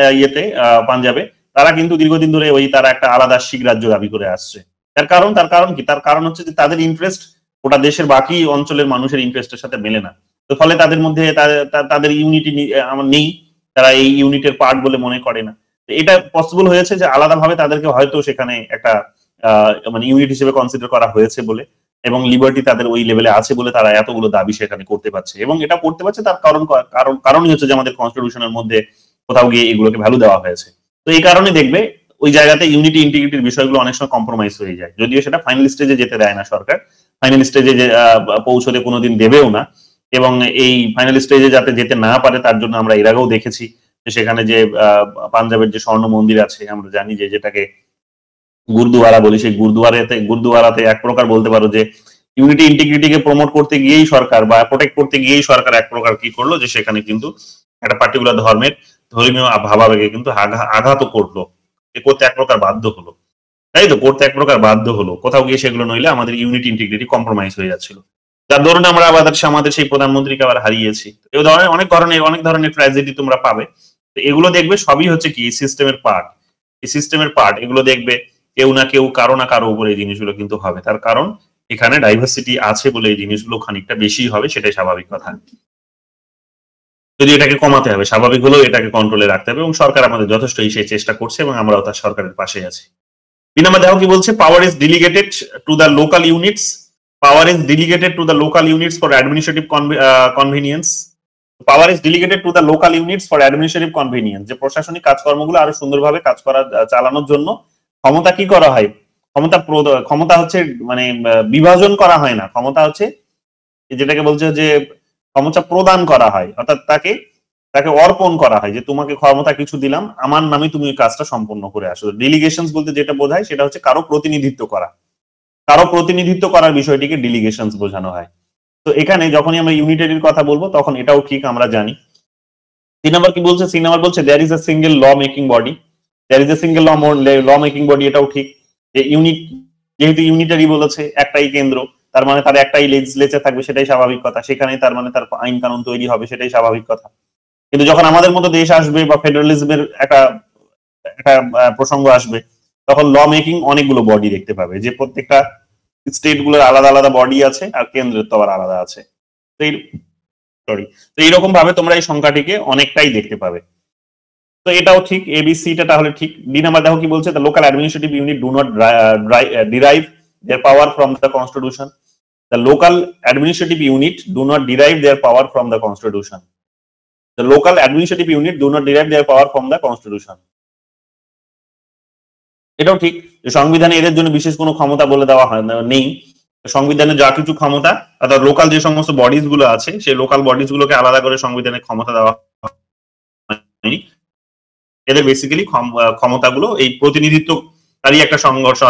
পাঞ্জাবে, তারা কিন্তু দীর্ঘদিন ধরে তারা একটা আলাদা শিখ রাজ্য দাবি করে আসছে। তার কারণ কি? তার কারণ হচ্ছে যে তাদের ইন্টারেস্ট ওটা দেশের বাকি অঞ্চলের মানুষের ইন্টারেস্টের সাথে মেলে না। তো ফলে তাদের মধ্যে তাদের ইউনিটি নেই, তারা এই ইউনিটের পার্ট বলে মনে করে না। এটা পসিবল হয়েছে যে আলাদাভাবে তাদেরকে হয়তো সেখানে একটা ইউনিট হিসেবে কনসিডার করা হয়েছে বলে, এবং লিবার্টি তাদের ওই লেভেলে আছে বলে তারা এতগুলো দাবি সেখানে করতে পারছে। এবং এটা করতে পারছে তার কারণই হচ্ছে যে আমাদের কনস্টিটিউশনের মধ্যে কোথাও গিয়ে এগুলোকে ভ্যালু দেওয়া হয়েছে। তো এই কারণে দেখবে ওই জায়গাতে ইউনিটি ইন্টিগ্রিটির বিষয়গুলো অনেক সময় কম্প্রোমাইজ হয়ে যায়, যদিও সেটা ফাইনাল স্টেজে যেতে দেয় না সরকার, ফাইনাল স্টেজে পৌঁছতে কোনোদিন দেবেও না। এবং এই ফাইনাল স্টেজে যাতে যেতে না পারে তার জন্য আমরা এর আগেও দেখেছি যে সেখানে যে পাঞ্জাবের যে স্বর্ণ মন্দির আছে, আমরা জানি যে যেটাকে গুরুদুয়ারা বলি, সেই গুরুদুয়ারাতে এক প্রকার বলতে পারো যে ইউনিটি ইন্টিগ্রিটিকে প্রমোট করতে গিয়েই সরকার বা প্রোটেক্ট করতে গিয়েই সরকার এক প্রকার কি করলো যে সেখানে কিন্তু একটা পার্টিকুলার ধর্মের ধর্মীয় ভাবাবেগে কিন্তু আঘাতও করলো, করতে এক প্রকার বাধ্য হলো, তাই তো, করতে এক প্রকার বাধ্য হলো। কোথাও গিয়ে সেগুলো নইলে আমাদের ইউনিটি ইন্টিগ্রিটি কম্প্রোমাইজ হয়ে যাচ্ছিল, যার ধরুন আমরা আবার আমাদের সেই প্রধানমন্ত্রীকে আবার হারিয়েছি। এই ধরনের অনেক ধরনের ট্র্যাজেডি তোমরা পাবে। এগুলো দেখবে সবই হচ্ছে কি সিস্টেমের পার্ট, এই সিস্টেমের পার্ট। এগুলো দেখবে কেউ না কেউ কারো না কারো উপরে এই জিনিসগুলো কিন্তু হবে, তার কারণ এখানে ডাইভার্সিটি আছে বলে এই জিনিসগুলো খানিকটা বেশি হবে, সেটাই স্বাভাবিক কথা। যদি এটাকে কমাতে হবে, স্বাভাবিক হলেও এটাকে কন্ট্রোলে রাখতে হবে, এবং সরকার আমাদের যথেষ্টই সেই চেষ্টা করছে এবং আমরাও তার সরকারের পাশে আছি। বিনামা দেখো কি বলছে, power is delegated to the local units, power is delegated to the local units for administrative convenience. Power is delegated to the local units for administrative convenience, যে প্রশাসনিক কাজকর্মগুলো আরো সুন্দরভাবে কাজ করা চালানোর জন্য ক্ষমতা কি করা হয়, ক্ষমতা হচ্ছে মানে বিভাজন করা হয় না, ক্ষমতা হচ্ছে যেটাকে বলছে যে ক্ষমতা প্রদান করা হয়, অর্থাৎ তাকে অর্পণ করা হয়, যে তোমাকে ক্ষমতা কিছু দিলাম, আমার নামে তুমি ওই কাজটা সম্পন্ন করে আসো। ডেলিগেশনস বলতে যেটা বোঝায় সেটা হচ্ছে কারো প্রতিনিধিত্ব করা, কারো প্রতিনিধিত্ব করার বিষয়টিকে ডেলিগেশনস বোঝানো হয়। তো এখানে যখনই আমরা ইউনিটারির কথা বলবো তখন এটাও ঠিক আমরা জানি। 3 নম্বর কি বলছে, 3 নম্বর বলছে there is a single law making body, there is a single law making body, এটাও ঠিক। যে যেহেতু ইউনিটারি বলেছে, একটাই কেন্দ্র, তার মানে তার একটাই লেজিসলেচার থাকবে, সেটাই স্বাভাবিক কথা, সেখানে তার মানে তার আইন কানুন তৈরি হবে, সেটাই স্বাভাবিক কথা। কিন্তু যখন আমাদের মতো দেশ আসবে বা ফেডারেলিজমের একটা প্রসঙ্গ আসবে, তখন ল মেকিং অনেকগুলো বডি দেখতে পাবে, যে প্রত্যেকটা স্টেট গুলোর আলাদা আলাদা বডি আছে আর কেন্দ্রের তো আবার আলাদা আছে। তো এইরকম ভাবে তোমরা এই সংখ্যাটিকে অনেকটাই দেখতে পাবে। তো এটাও ঠিক, এবিসিটা তাহলে ঠিক। ডি নাম্বার দেখো কি বলছে, the local administrative unit do not derive their power from the constitution, the local administrative unit do not derive their power from the constitution, the local administrative unit do not derive their power from the constitution. এটাও ঠিক, সংবিধানে এদের জন্য বিশেষ কোনো ক্ষমতা বলে দেওয়া হয় না, নেই। সংবিধানে যা কিছু ক্ষমতা, অর্থাৎ লোকাল যে সমস্ত বডিজ গুলো আছে, সেই লোকাল বডিজ গুলোকে আলাদা করে সংবিধানে ক্ষমতা দেওয়া হয়নি। এদের বেসিক্যালি ক্ষমতাগুলো এই প্রতিনিধিত্বকারী একটা সংঘর্ষ,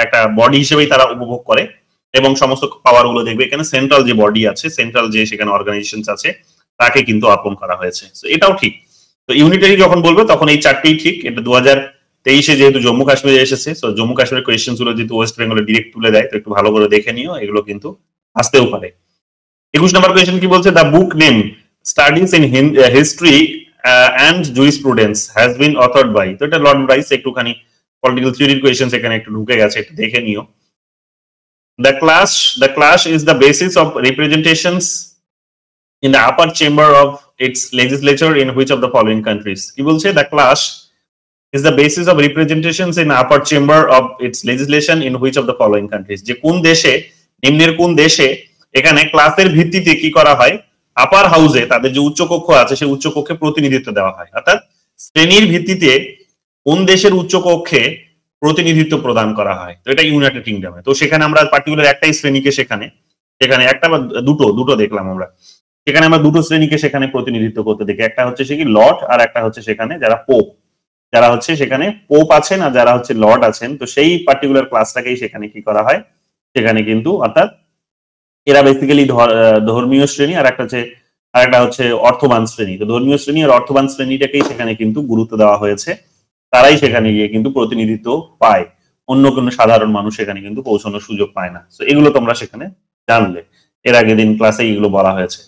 একটা বডি হিসেবেই তারা উপভোগ করে, এবং সমস্ত পাওয়ার গুলো দেখবে এখানে সেন্ট্রাল যে বডি আছে, সেন্ট্রাল যে সেখানে অর্গানাইজেশন আছে, তাকে কিন্তু অর্পণ করা হয়েছে। এটাও ঠিক। তো ইউনিটারি যখন বলবে তখন এই চারটেই ঠিক। এটা 2023-এ যেহেতু জম্মু কাশ্মীরে এসেছে, তো জম্মু কাশ্মীরের কোয়েশ্চেন গুলো যেহেতু ওয়েস্ট বেঙ্গলে ডিরেক্ট তুলে দেয়, তো একটু ভালো করে দেখে নিও, এগুলো কিন্তু আসতেও পারে। 21 নম্বর কোয়েশ্চেন কি বলছে, the book name studies in history and jurisprudence has been authored by, তো এটা লর্ড ব্রাইস, একটুখানি পলিটিক্যাল থিওরির কোয়েশ্চেন এখানে একটু ঢুকে গেছে, একটু দেখে নিও। The clash is the basis of representations in the upper chamber of its legislature in which of the following countries, কি বলছে, the clash is the basis of representations in upper chamber of its legislation in which of the following countries, যে কোন দেশে, নিম্নের কোন দেশে এখানে ক্লাসের ভিত্তিতে কি করা হয়, আপার হাউসে তাদের যে উচ্চকক্ষ আছে সেই উচ্চকক্ষে প্রতিনিধিত্ব দেওয়া হয়, অর্থাৎ শ্রেণীর ভিত্তিতে কোন দেশের উচ্চকক্ষে প্রতিনিধিত্ব প্রদান করা হয়। তো এটা ইউনাইটেড কিংডমে। তো সেখানে আমরা পার্টিকুলার একটাই শ্রেণীকে সেখানে একটা বা দুটো দেখলাম আমরা, সেখানে আমরা দুটো শ্রেণীকে সেখানে প্রতিনিধিত্ব করতে দেখি, একটা হচ্ছে সে কি লর্ড, আর একটা হচ্ছে সেখানে যারা পোপ, যারা হচ্ছে সেখানে পোপ আছেন আর যারা হচ্ছে লর্ড আছেন। তো সেই পার্টিকুলার ক্লাসটাকেই সেখানে কি করা হয়, সেখানে কিন্তু, অর্থাৎ এরা বেসিক্যালি ধর্মীয় শ্রেণী, আর একটা হচ্ছে অর্থবান শ্রেণী। তো ধর্মীয় শ্রেণী আর অর্থবান শ্রেণীটাকেই সেখানে কিন্তু গুরুত্ব দেওয়া হয়েছে, তারাই সেখানে গিয়ে কিন্তু প্রতিনিধিত্ব পায়, অন্য কোনো সাধারণ মানুষ সেখানে কিন্তু পৌঁছানোর সুযোগ পায় না। তো এগুলো তোমরা সেখানে জানলে, এর আগের দিন ক্লাসে এগুলো বলা হয়েছে।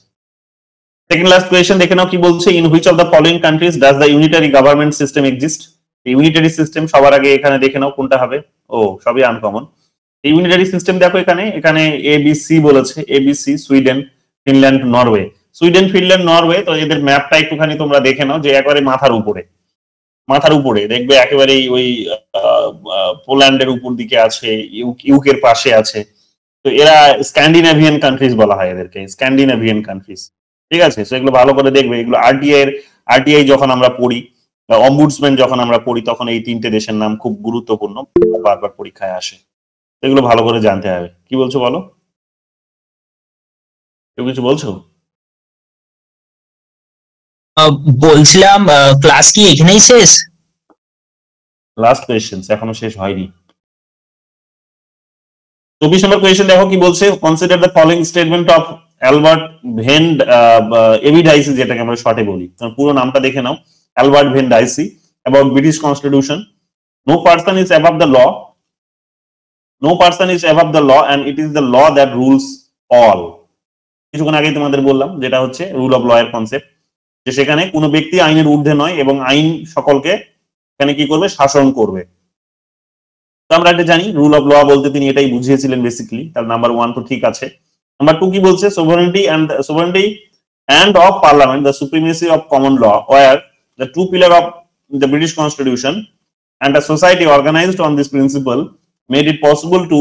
সেকেন্ড লাস্ট কোয়েশ্চেন দেখে নাও কি বলছে, in which of the following countries does the unitary government system exist. Unitary system সবার আগে এখানে দেখে নাও কোনটা হবে, সবই আনকমন। ইউনিটারি সিস্টেম দেখো এখানে এবিসি বলেছে, ABC Sweden, Finland, Norway. Sweden, Finland, Norway, তো এদের ম্যাপটা একটুখানি তোমরা দেখে নাও, যে একেবারে মাথার উপরে দেখবে একেবারে ওই পোল্যান্ডের উপর দিকে আছে, ইউকের পাশে আছে। তো এরা স্ক্যান্ডিনেভিয়ান কান্ট্রিজ বলা হয় এদেরকে, স্ক্যান্ডিনেভিয়ান কান্ট্রিজ, ঠিক আছে। তো এগুলো ভালো করে দেখবে, এগুলো আরটিআই যখন আমরা পড়ি বা অম্বুডসম্যান যখন আমরা পড়ি, তখন এই তিনটে দেশের নাম খুব গুরুত্বপূর্ণ, বারবার পরীক্ষায় আসে। এগুলো ভালো করে জানতে হবে। কি বলছো বলো, কেউ কিছু বলছো? বলছিলাম ক্লাস কি এখানেই শেষ? লাস্ট কোয়েশ্চেন এখনো শেষ হয়নি। 24 নম্বর কোয়েশ্চেন দেখো কি বলছে, consider the following statement of Albert Venn Dicey, যেটাকে আমরা শর্টে বলি, পুরো নামটা দেখে নাও, Albert Venn Dicey, about British constitution. No person is above the law, no person is above the law and it is the law that rules all. কিছুক্ষণ আগেই তোমাদের বললাম, যেটা হচ্ছে রুল অফ ল এর কনসেপ্ট, যে সেখানে কোনো ব্যক্তি আইনের ঊর্ধ্বে নয় এবং আইন সকলকে এখানে কি করবে, শাসন করবে। তো আমরা এটা জানি, রুল অফ ল বলতে তিনি এটাই বুঝিয়েছিলেন বেসিক্যালি। তার নাম্বার 1 তো ঠিক আছে। নাম্বার 2 কি বলছে, সোভারেনিটি and of parliament, the supremacy of common law were the two pillars of the British constitution, and a society organized on this principle made it possible to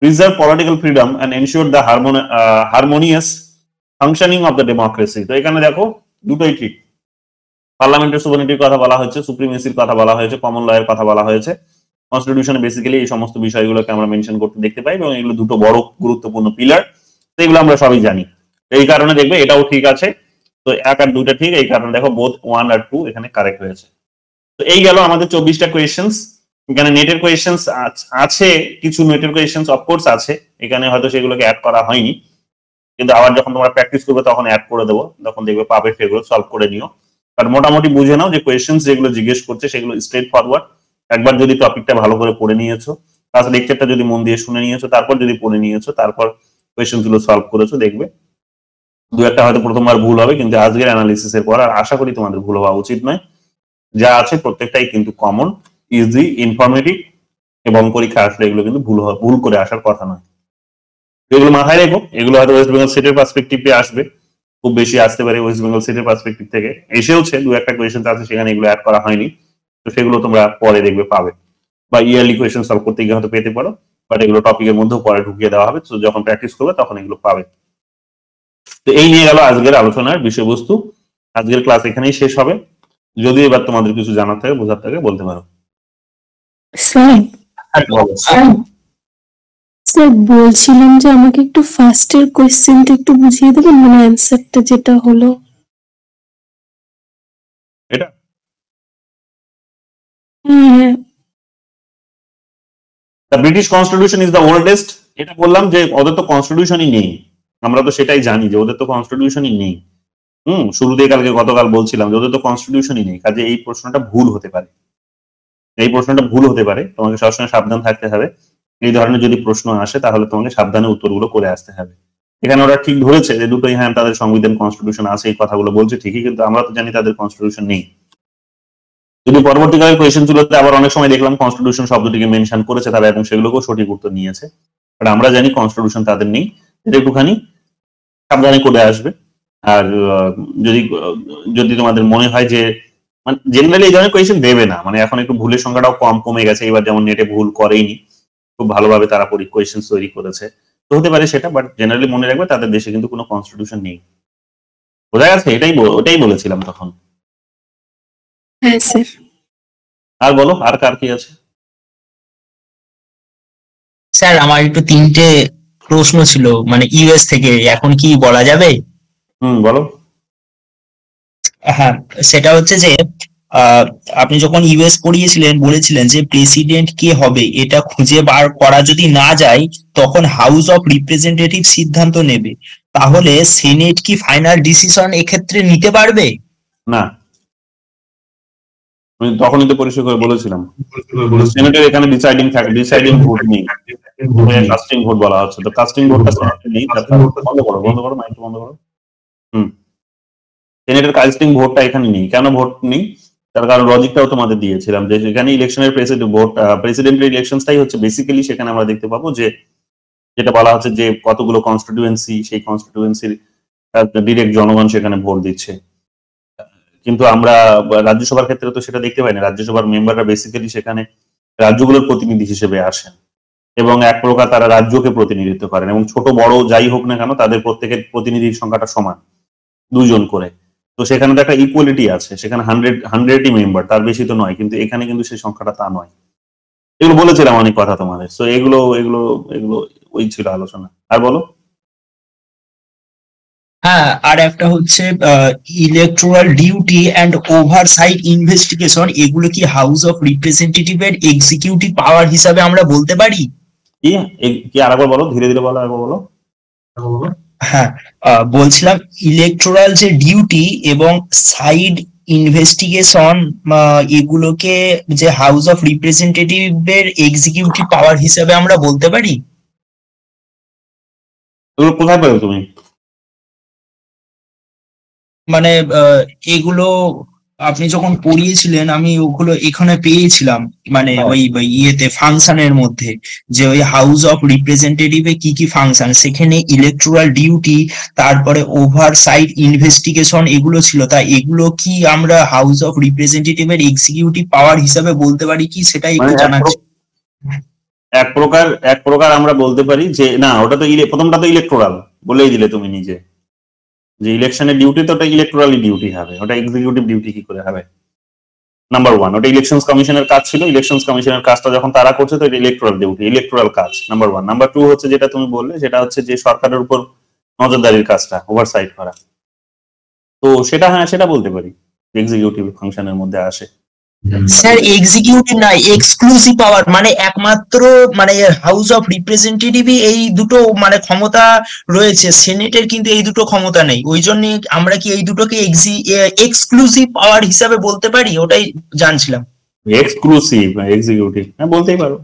preserve political freedom and ensure the harmonious functioning of the democracy. তো এখানে দেখো দুটোই ঠিক, পার্লামেন্টের সুভারেনিটির কথা বলা হয়েছে, সুপ্রিমেসির কথা বলা হয়েছে, কমন ল এর কথা বলা হয়েছে। কনস্টিটিউশনে বেসিক্যালি এই সমস্ত বিষয়গুলোকে আমরা মেনশন করতে দেখতে পাই এবং এগুলো দুটো বড় গুরুত্বপূর্ণ পিলার, তো এগুলো আমরা সবাই জানি। এই কারণে দেখবে এটাও ঠিক আছে। তো 1 আর 2টা ঠিক, এই কারণে দেখো বোথ 1 আর 2 এখানে কারেক্ট হয়েছে। তো এই গেল আমাদের 24টা কোয়েশ্চেন্স। এখানে নেটের কোয়েশ্চেন্স আছে, কিছু নেটের কোয়েশ্চেন্স অফকোর্স আছে, এখানে হয়তো সেগুলোকে অ্যাড করা হয়নি, কিন্তু আবার যখন তোমরা প্র্যাকটিস করবে তখন অ্যাড করে দেবো, তখন দেখবে পাবে, সেগুলো সলভ করে নিও। আর মোটামুটি বুঝে নাও যে কোয়েশ্চেন্স যেগুলো জিজ্ঞেস করছে সেগুলো স্ট্রেট ফরওয়ার্ড। একবার যদি টপিকটা ভালো করে পড়ে নিয়েছো, তার লেকচারটা যদি মন দিয়ে শুনে নিয়েছো, তারপর যদি পড়ে নিয়েছো, তারপর কোয়েশ্চেন গুলো সলভ করেছো, দেখবে 2-1টা হয়তো প্রথমবার ভুল হবে, কিন্তু আজকের অ্যানালিসিস এর পর আর আশা করি তোমাদের ভুল হওয়া উচিত নয়। যা আছে প্রত্যেকটাই কিন্তু কমন, ইজি, ইনফরমেটিভ, এবং পরীক্ষা আসলে এগুলো কিন্তু ভুল করে আসার কথা নয়। এগুলো মাথায় রেখো, এগুলো হয়তো ওয়েস্ট বেঙ্গল স্টেটের পার্সপেক্টিভে আসবে, খুব বেশি আসতে পারে ওয়েস্ট বেঙ্গল স্টেটের পার্সপেক্টিভ থেকে, এসেওছে 2-1টা কোয়েশ্চেন আছে সেখানে এগুলো অ্যাড করা হয়নি, তো সেগুলো তোমরা পরে দেখবে পাবে, বা ইয়ারলি কোয়েশ্চেন সলভ করতে গিয়ে হয়তো পেতে পারো, বাট এগুলো টপিকের মধ্যেও পরে ঢুকিয়ে দেওয়া হবে, তো যখন প্র্যাকটিস করবে তখন এগুলো পাবে। তো এই নিয়ে গেল আজকের আলোচনার বিষয়বস্তু। আজকের ক্লাস এখানেই শেষ হবে। যদি এবার তোমাদের কিছু জানার থাকে, বোঝার থাকে, বলতে পারো। স্যার বলছিলাম যে আমাকে একটু ফার্স্টের কোয়েশ্চেনটা একটু বুঝিয়ে দেবেন, মানে অ্যানসারটা যেটা হলো এটা। হ্যাঁ, the British constitution is the oldest, এটা বললাম যে ওদের তো কনস্টিটিউশনই নেই, আমরা তো সেটাই জানি যে ওদের তো কনস্টিটিউশনই নেই। শুরুতেই গতকাল বলছিলাম যে ওদের তো কনস্টিটিউশনই নেই, কাজে এই প্রশ্নটা ভুল হতে পারে, এই প্রশ্নটা ভুল হতে পারে। তোমাকে সবসময় সাবধান থাকতে হবে, এই ধরনের যদি প্রশ্ন আসে তাহলে তোমাকে সাবধানে উত্তরগুলো করে আসতে হবে। এখানে ওরা ঠিক ধরেছে যে দুটোই, হ্যাঁ তাদের সংবিধান কনস্টিটিউশন আছে, এই কথাগুলো বলছে ঠিকই, কিন্তু আমরা তো জানি তাদের কনস্টিটিউশন নেই। যদি পরবর্তীকালে কোয়েশ্চেন গুলোতে আবার অনেক সময় দেখলাম কনস্টিটিউশন শব্দটিকে মেনশন করেছে তারা, এবং সেগুলোকেও সঠিক উত্তর নিয়েছে, বাট আমরা জানি কনস্টিটিউশন তাদের নেই, এটা একটুখানি সাবধানে করে আসবে। আর যদি তোমাদের মনে হয় যে মানে জেনারেলি এই ধরনের কোয়েশ্চেন দেবে না, মানে এখন একটু ভুলের সংখ্যাটাও কমে গেছে, এবার যেমন নেটে ভুল করেইনি, খুব ভালোভাবে তারা কোয়েশ্চেন তৈরি করেছে, তো হতে পারে সেটা, বাট জেনারেলি মনে রাখবে তাদের দেশে কিন্তু কোনো কনস্টিটিউশন নেই। বোঝা গেছে? ওটাই বলেছিলাম তখন। হ্যাঁ স্যার। আর বলো, আর কার কি আছে? স্যার আমার একটু 3টে প্রশ্ন ছিল, মানে ইউএস থেকে, এখন কি বলা যাবে? বলো। হ্যাঁ, সেটা হচ্ছে যে আপনি যখন ইউএস পড়িয়েছিলেন বলেছিলেন যে প্রেসিডেন্ট কে হবে এটা খুঁজে বার করা যদি না যায় তখন হাউস অফ রিপ্রেজেন্টেটিভ সিদ্ধান্ত নেবে, তাহলে সেনেট কি ফাইনাল ডিসিশন এক্ষেত্রে নিতে পারবে? না, তখনই তো পরিষ্কার করে বলেছিলাম সেনেটের এখানে ডিসাইডিং ভোট নেই, কাস্টিং ভোট বলা হচ্ছে, তো কাস্টিং ভোটটা সেনেটে নেই। বন্ধ করো মাইক বন্ধ করো। সেনেটের কাস্টিং ভোটটা এখানে নেই। কেন ভোট নেই তার কারণ লজিকটাও তোমাদের দিয়েছিলাম, যে এখানে ইলেকশনের প্রেসিডেন্টের ইলেকশনটাই হচ্ছে বেসিক্যালি, সেখানে আমরা দেখতে পাবো যে যেটা বলা হচ্ছে যে কতগুলো কনস্টিটিউয়েন্সি, সেই কনস্টিটিউয়েন্সির ডিরেক্ট জনগণ সেখানে ভোট দিচ্ছে, কিন্তু আমরা রাজ্যসভার ক্ষেত্রে তো সেটা দেখতে পাই না। রাজ্যসভার মেম্বাররা বেসিক্যালি সেখানে রাজ্যগুলোর প্রতিনিধি হিসেবে আসেন এবং এক প্রকার তারা রাজ্যকে প্রতিনিধিত্ব করেন, এবং ছোট বড় যাই হোক না কেন তাদের প্রত্যেকের প্রতিনিধির সংখ্যাটা সমান, 2 জন করে। তো সেখানে তো একটা ইকুয়ালিটি আছে, সেখানে 100ই মেম্বার, তার বেশি তো নয়, কিন্তু এখানে কিন্তু সেই সংখ্যাটা তা নয়। এগুলো বলেছিলাম অনেক কথা তোমাদের, তো এগুলো ওই ছিল আলোচনা। আর বলো। হ্যাঁ, আর একটা হচ্ছে electoral duty and oversight investigation, এগুলো কি হাউস অফ রিপ্রেজেন্টেটিভ এর এক্সিকিউটিভ পাওয়ার হিসাবে আমরা বলতে পারি? কি আরেকবার বলো, ধীরে ধীরে বলো, আরেকবার বলো। হ্যাঁ, বলছিলাম ইলেকটোরাল যে ডিউটি এবং সাইড ইনভেস্টিগেশন এগুলোকে যে হাউস অফ রিপ্রেজেন্টেটিভের এক্সিকিউটিভ পাওয়ার হিসেবে আমরা বলতে পারি। এগুলো কোথায় পেলে তুমি? মানে এগুলো আপনি যখন পড়িয়েছিলেন আমি ওগুলো এখানে পেয়েছিলাম, মানে ওই ইয়েতে ফাংশনের মধ্যে, যে ওই হাউস অফ রিপ্রেজেন্টেটিভে কি কি ফাংশন, সেখানে ইলেকটোরাল ডিউটি, তারপরে ওভারসাইট ইনভেস্টিগেশন এগুলো ছিল। তা এগুলো কি আমরা হাউস অফ রিপ্রেজেন্টেটিভের এক্সিকিউটিভ পাওয়ার হিসাবে বলতে পারি কি, সেটাই একটু জানাচ্ছি। এক প্রকার আমরা বলতে পারি যে না, ওটা তো প্রথমটা তো ইলেকটোরাল বলেই দিলে তুমি নিজে, যে ইলেকশনের ডিউটি তো ওটা ইলেকটোরালি ডিউটি হবে, ওটা এক্সিকিউটিভ ডিউটি কি করে হবে? নাম্বার 1, ওটা ইলেকশনস কমিশনের কাজ ছিল, ইলেকশনস কমিশনের কাজটা যখন তারা করছে তো এটা ইলেকটোরাল ডিউটি, ইলেকটোরাল কাজ নাম্বার 1। নাম্বার 2 হচ্ছে যেটা তুমি বললে, সেটা হচ্ছে যে সরকারের উপর নজরদারির কাজটা, ওভারসাইট করা। তো সেটা হ্যাঁ, সেটা বলতে পারি এক্সিকিউটিভ ফাংশনের মধ্যে আসে। স্যার এক্সিকিউটিভ না, এক্সক্লুসিভ পাওয়ার, মানে একমাত্র মানে হাউস অফ রিপ্রেজেন্টেটিভই এই দুটো মানে ক্ষমতা রয়েছে, সেনেটের কিন্তু এই দুটো ক্ষমতা নেই। ওই জন্য আমরা কি এই দুটোকে এক্সক্লুসিভ পাওয়ার হিসাবে বলতে পারি, ওটাই জানছিলাম। এক্সক্লুসিভ এক্সিকিউটিভ হ্যাঁ বলতেই পারো,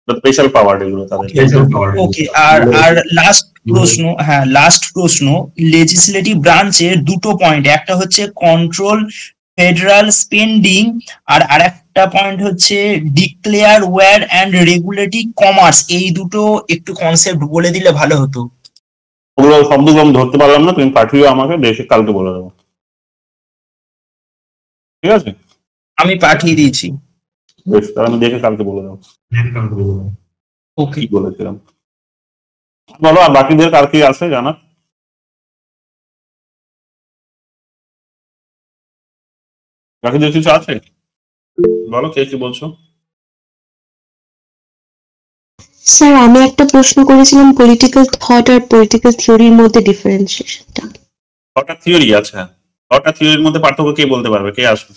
স্পেশাল পাওয়ার এগুলো তাদের। ওকে, আর লাস্ট প্রশ্ন, হ্যাঁ লাস্ট প্রশ্ন, লেজিসলেটিভ ব্রাঞ্চের দুটো পয়েন্ট, একটা হচ্ছে কন্ট্রোল ফেডারাল স্পেন্ডিং, আর আরেকটা পয়েন্ট হচ্ছে declare war and regulating commerce. এই দুটো একটু কনসেপ্ট বলে দিলে ভালো হতো। ওগুলো শব্দগুলো আমি ধরতে পারলাম না, তুমি পাঠিয়ে আমাকে, দেখে কালকে বলে দেবো, ঠিক আছে? আমি পাঠিয়ে দিয়েছি। বেশ, তাহলে আমি দেখে কালকে বলে দেবো ওকে, কি বলেছিলাম। বলো, আর বাকিদের কার কি আছে জানা? বাকিদের কিছু আছে? বলো, কে কি বলছো? স্যার আমি একটা প্রশ্ন করেছিলাম পলিটিক্যাল থট আর পলিটিক্যাল থিওরির মধ্যে ডিফারেন্সিয়েশনটা। থট আর থিওরি, আচ্ছা থট আর থিওরির মধ্যে পার্থক্য কে বলতে পারবে? কে আসবে?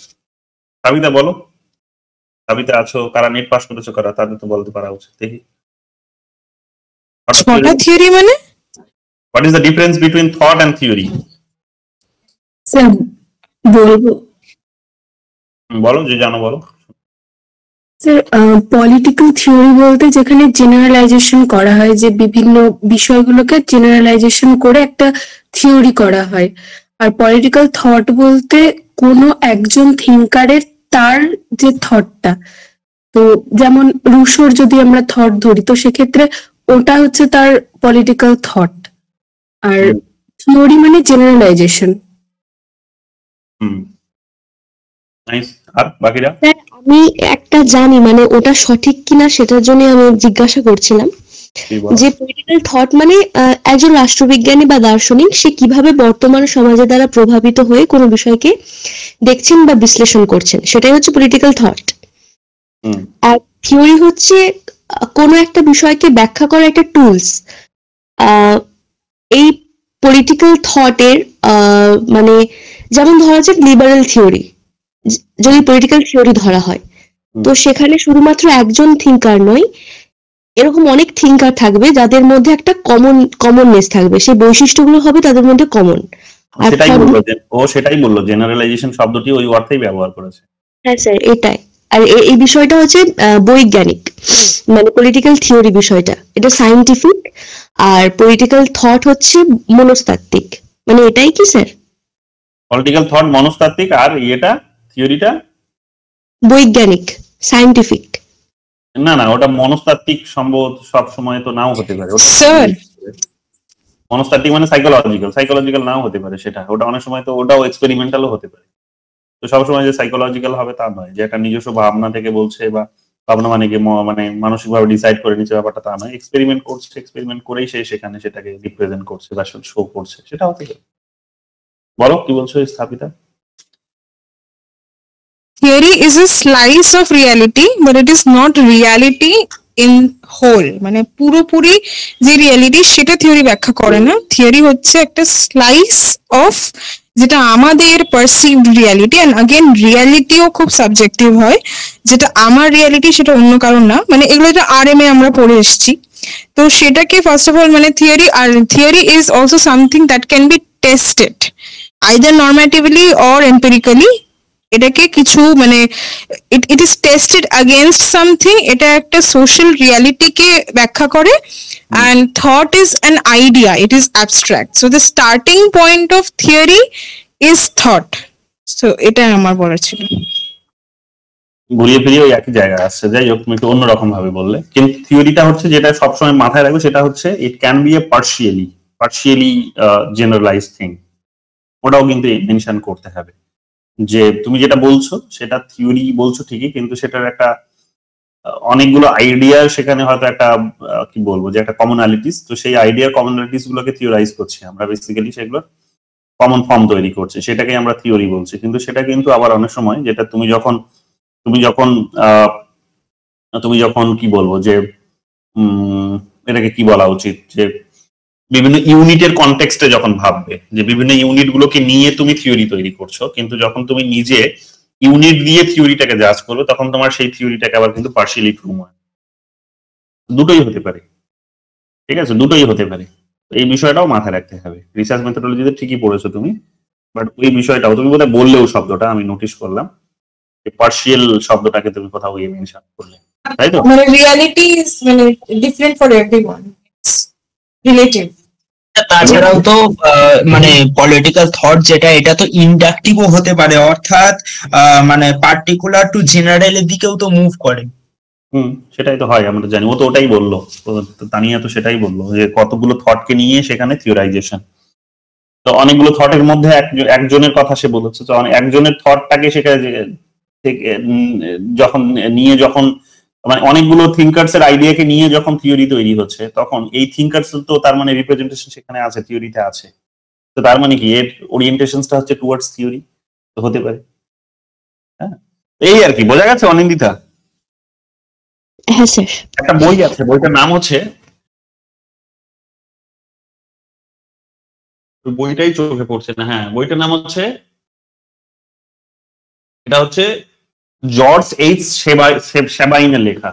সাবিতা বলো, সাবিতা আছো, কারা নেট পাস করেছো কারা, তাদের তো বলতে পারা উচিত। দেখি থট আর থিওরি মানে what is the difference between thought and theory? Sir বলবো, বলো যে জানো, বলো। স্যার পলিটিক্যাল থিওরি বলতে যেখানে জেনারেলাইজেশন করা হয়, যে বিভিন্ন বিষয়গুলোকে জেনারেলাইজেশন করে একটা থিওরি করা হয়। আর পলিটিক্যাল থট বলতে কোনো একজন থিঙ্কারের তার যে থটটা, তো যেমন রুশোর যদি আমরা থট ধরি, তো সেক্ষেত্রে ওটা হচ্ছে তার পলিটিক্যাল থট। আর থিওরি মানে জেনারেলাইজেশন। নাইস। আর বাকিরা? আমি একটা জানি, মানে ওটা সঠিক কিনা সেটার জন্য আমি জিজ্ঞাসা করছিলাম, যে পলিটিক্যাল থট মানে একজন রাষ্ট্রবিজ্ঞানী বা দার্শনিক সে কিভাবে বর্তমান সমাজের দ্বারা প্রভাবিত হয়ে কোনো বিষয়কে দেখছেন বা বিশ্লেষণ করছেন, সেটাই হচ্ছে পলিটিক্যাল থট। আর থিওরি হচ্ছে কোনো একটা বিষয়কে ব্যাখ্যা করা একটা টুলস। এই পলিটিক্যাল থটের মানে যেমন ধরা যাক লিবারেল থিওরি, যদি পলিটিক্যাল থিওরি ধরা হয়, তো সেখানে শুধুমাত্র একজন থিঙ্কার নয়, এরকম অনেক থিঙ্কার থাকবে যাদের মধ্যে একটা কমননেস থাকবে, সেই বৈশিষ্ট্যগুলো হবে তাদের মধ্যে কমন। সেটাই বললো জেনারেলাইজেশন শব্দটি ওই অর্থেই ব্যবহার করেছে। হ্যাঁ স্যার, এটাই। আর এই বিষয়টা হচ্ছে বৈজ্ঞানিক, মানে পলিটিক্যাল থিওরি বিষয়টা এটা সায়েন্টিফিক, আর পলিটিক্যাল থট হচ্ছে মনস্তাত্ত্বিক, মানে এটাই কি স্যার? পলিটিক্যাল থট মনস্তাত্ত্বিক, আর এটা থিওরিটা বৈজ্ঞানিক, সায়েন্টিফিক। না না, ওটা মনস্তাত্ত্বিক সম্ভবত সব সময় তো নাও হতে পারে। স্যার মনস্তাত্ত্বিক মানে সাইকোলজিক্যাল নাও হতে পারে সেটা, ওটা অনেক সময় তো ওটাও এক্সপেরিমেন্টালও হতে পারে। তো সবসময় যে সাইকোলজিক্যাল হবে তা নয়, যে একটা নিজস্ব ভাবনা থেকে বলছে বা ভাবনা মানে কি মানে মানসিক ভাবে ডিসাইড করে নিচ্ছে, ব্যাপারটা তা নয়। এক্সপেরিমেন্ট করছে, এক্সপেরিমেন্ট করেই সে সেখানে সেটাকে রিপ্রেজেন্ট করছে বা শো করছে, সেটা হতে পারে। বলো কি বলছো স্থাপিতা? theory is a slice of reality but it is not reality in whole, মানে পুরোপুরি যে রিয়ালিটি সেটা থিওরি ব্যাখ্যা করে না। থিওরি হচ্ছে একটা স্লাইস অফ যেটা আমাদের পারসিভড রিয়ালিটি, এন্ড अगेन রিয়ালিটিও খুব সাবজেক্টিভ হয়, যেটা আমার রিয়ালিটি সেটা অন্য কারণ না, মানে এগুলো যেটা আরএম এ আমরা পড়ে এসেছি। তো সেটাকে ফার্স্ট অফ অল মানে থিওরি, আর theory is also something that can be tested either normatively or empirically. এটাকে কিছু মানে it is tested against something, এটা একটা সোশ্যাল রিয়ালিটিকে ব্যাখ্যা করে। and thought is an idea, it is abstract, so the starting point of theory is thought. so এটা আমার বলার ছিল। ঘুরিয়ে ফিরিয়ে ওই একই জায়গায় আসছে, যাই হোক তুমি একটু অন্যরকম ভাবে বললে। কিন্তু থিওরিটা হচ্ছে যেটা সবসময় মাথায় রাখবে সেটা হচ্ছে it can be a partially generalise thing. ওটাও কিন্তু মেনশন করতে হবে যে তুমি যেটা বলছো সেটা থিওরি বলছো ঠিকই, কিন্তু সেটার একটা অনেকগুলো আইডিয়া সেখানে হয়তো একটা কি বলবো যে একটা কমনালিটিস, তো সেই আইডিয়ার কমনালিটিস গুলোকে থিওরাইজ করছি আমরা, বেসিক্যালি সেগুলো কমন ফর্ম তৈরি করছে, সেটাকে আমরা থিওরি বলছি। কিন্তু সেটা কিন্তু আবার অনেক সময় যেটা তুমি যখন কি বলবো যে এটাকে কি বলা উচিত, যে বিভিন্ন ইউনিটের কনটেক্সটে যখন ভাববে যে বিভিন্ন ইউনিট গুলোকে নিয়ে তুমি থিওরি তৈরি করছো, কিন্তু যখন তুমি নিজে ইউনিট দিয়ে থিওরিটাকে জাজ করবে তখন তোমার সেই থিওরিটাকে আবার কিন্তু পার্শিয়ালি ট্রু হয়। দুটোই হতে পারে, ঠিক আছে, দুটোই হতে পারে। এই বিষয়টাও মাথায় রাখতে হবে। রিসার্চ মেথোডোলজিতে ঠিকই পড়েছো তুমি, বাট ওই বিষয়টাও তুমি বোধহয় বললেও শব্দটা আমি নোটিস করলাম, যে পার্শিয়াল শব্দটাকে তুমি কোথাও গিয়ে মেনশন করলে, তাই তো? মানে রিয়ালিটি ইজ মানে ডিফারেন্ট ফর এভরিওয়ান, রিলেটিভ। তাছাড়াও তো মানে পলিটিক্যাল থট যেটা, এটা তো ইন্ডাকটিভও হতে পারে, অর্থাৎ মানে পার্টিকুলার টু জেনারেলের দিকেও তো মুভ করে। সেটাই তো হয়, আমরা জানি। ও তো ওটাই বললো, তানিয়া তো সেটাই বললো যে কতগুলো থটকে নিয়ে সেখানে থিওরাইজেশন। তো অনেকগুলো থটের মধ্যে একজনের কথা সে বলেছে, তো একজনের থটটাকে সেখানে যখন মানে অনেকগুলো থিঙ্কার্স এর আইডিয়াকে নিয়ে যখন থিওরি তৈরি হচ্ছে, তখন এই থিঙ্কার্স তো তার মানে রিপ্রেজেন্টেশন সেখানে আছে, থিওরিতে আছে। তো তার মানে কি এর ওরিয়েন্টেশনটা হচ্ছে টুয়ার্ডস থিওরি, তো হতে পারে। হ্যাঁ, এই আর কি, বোঝা গেছে অনিন্দিতা? হ্যাঁ স্যার। একটা বই আছে, বইটার নাম হচ্ছে, বইটাই চোখে পড়ছে না, হ্যাঁ বইটার নাম হচ্ছে, এটা হচ্ছে জর্জ এইচ সেবাইনের লেখা,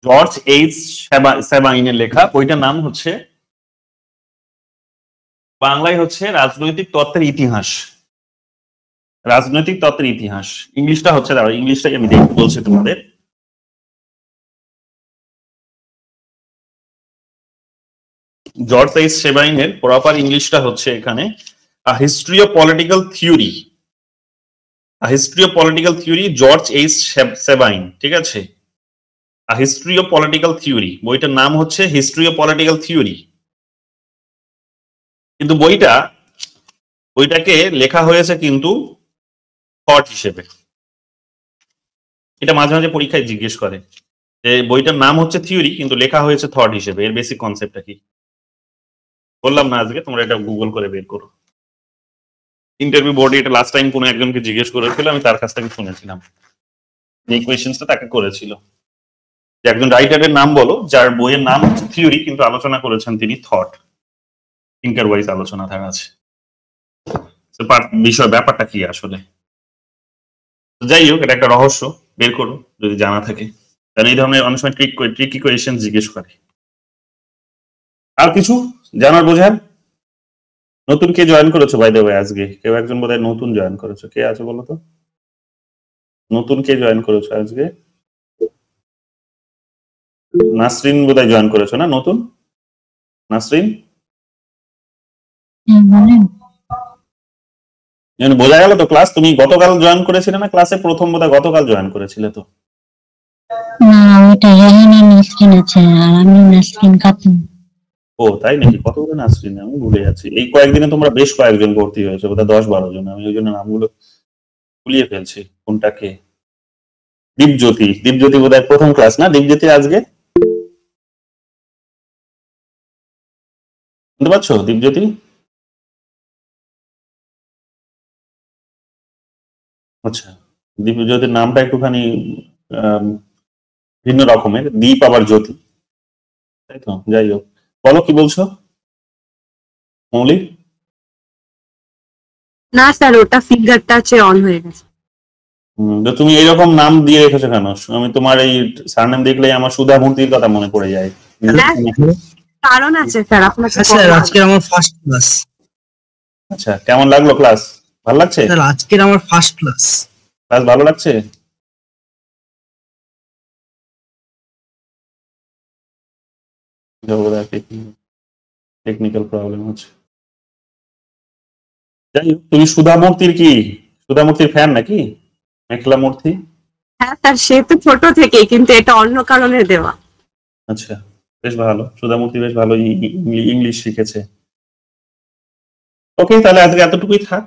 জর্জ এইচ সেবাইনের লেখা। বইটার নাম হচ্ছে, বাংলায় হচ্ছে রাজনৈতিক তত্ত্বের ইতিহাস। রাজনৈতিক তত্ত্বের ইতিহাস, ইংলিশটা হচ্ছে, দাঁড়াও ইংলিশটাই আমি বলছি তোমাদের। জর্জ এইচ সেবাইনের প্রপার ইংলিশটা হচ্ছে এখানে a history of political theory, a history of political theory, George H Sabine, ঠিক আছে? A history of political theory, বইটার নাম হচ্ছে হিস্ট্রি অফ পলিটিক্যাল থিওরি। কিন্তু বইটাকে লেখা হয়েছে কিন্তু থট হিসেবে। এটা মাঝে মাঝে পরীক্ষায় জিজ্ঞেস করে যে বইটার নাম হচ্ছে থিওরি কিন্তু লেখা হয়েছে থট হিসেবে, এর বেসিক কনসেপ্টটা কি? বললাম না আজকে, তোমরা এটা গুগল করে বের করো। ইন্টারভিউ বোর্ডে এটা লাস্ট টাইম কোনো একজনকে জিজ্ঞেস করেছিল, আমি তার কাছ থেকে শুনেছিলাম এই কোয়েশ্চেনটা তাকে করেছিল যে একজন রাইটারের নাম বলো যার বইয়ের নাম হচ্ছে থিওরি কিন্তু আলোচনা করেছেন তিনি থট, থিঙ্কার ওয়াইজ আলোচনা তার আছে। বিষয় ব্যাপারটা কি আসলে, যাই হোক এটা একটা রহস্য, বের করো যদি জানা থাকে, কারণ এই ধরনের অনেক সময় ট্রিকি কোয়েশ্চেন জিজ্ঞেস করে। আর কিছু জানার বোঝার? নতুন কে জয়েন করেছো বাই দ্য ওয়ে আজকে? কেউ একজন বোধহয় নতুন জয়েন করেছো, কে আছে বলো তো? নতুন কে জয়েন করেছো আজকে? নাসরিন বোধহয় জয়েন করেছো না নতুন? নাসরিন বোঝা গেল তো ক্লাস? তুমি গতকাল জয়েন করেছিলে না ক্লাসে? প্রথম বোধহয় গতকাল জয়েন করেছিলে তো? না ওটা রেহানা নাসরিন আছে আর আমি নাসরিন খাতুন। ও তাই নাকি? কতগুলো নাসরিন আমি ভুলে যাচ্ছি। এই কয়েকদিনে তোমরা বেশ কয়েকজন ভর্তি হয়েছে, বোধহয় 10-12 জন, আমি ওই জন্য নামগুলো ভুলিয়ে ফেলছি কোনটা কে। দীপজ্যোতি বোধহয় প্রথম ক্লাস না? দীপজ্যোতি আজকে শুনতে পাচ্ছ? দীপজ্যোতি, আচ্ছা দীপজ্যোতির নামটা একটুখানি ভিন্ন রকমের, দীপ আবার জ্যোতি, তাই তো? যাই হোক, বলো কি বলছো মৌলিক? না স্যার, ওটা ফিঙ্গার টাচে অন হয়ে গেছে। তো তুমি এইরকম নাম দিয়ে রেখেছো কেন? আমি তোমার এই সারনেম দেখলেই আমার সুধা মূর্তির কথা মনে পড়ে যায়। কারণ আছে স্যার, আপনাকে স্যার আজকে আমার ফার্স্ট ক্লাস। আচ্ছা, কেমন লাগলো ক্লাস? ভালো লাগছে? স্যার আজকের আমার ফার্স্ট ক্লাস। ক্লাস ভালো লাগছে? টেকনিক্যাল প্রবলেম হচ্ছে। যাই হোক, তুমি সুধা মূর্তির ফ্যান নাকি? মেখলা মূর্তি? হ্যাঁ স্যার, সে তো ছোট থেকেই, কিন্তু এটা অন্য কারণে দেওয়া। আচ্ছা, বেশ ভালো। সুধা মূর্তি বেশ ভালো ইংলিশ শিখেছে। ওকে, তাহলে আজকে এতটুকুই থাক।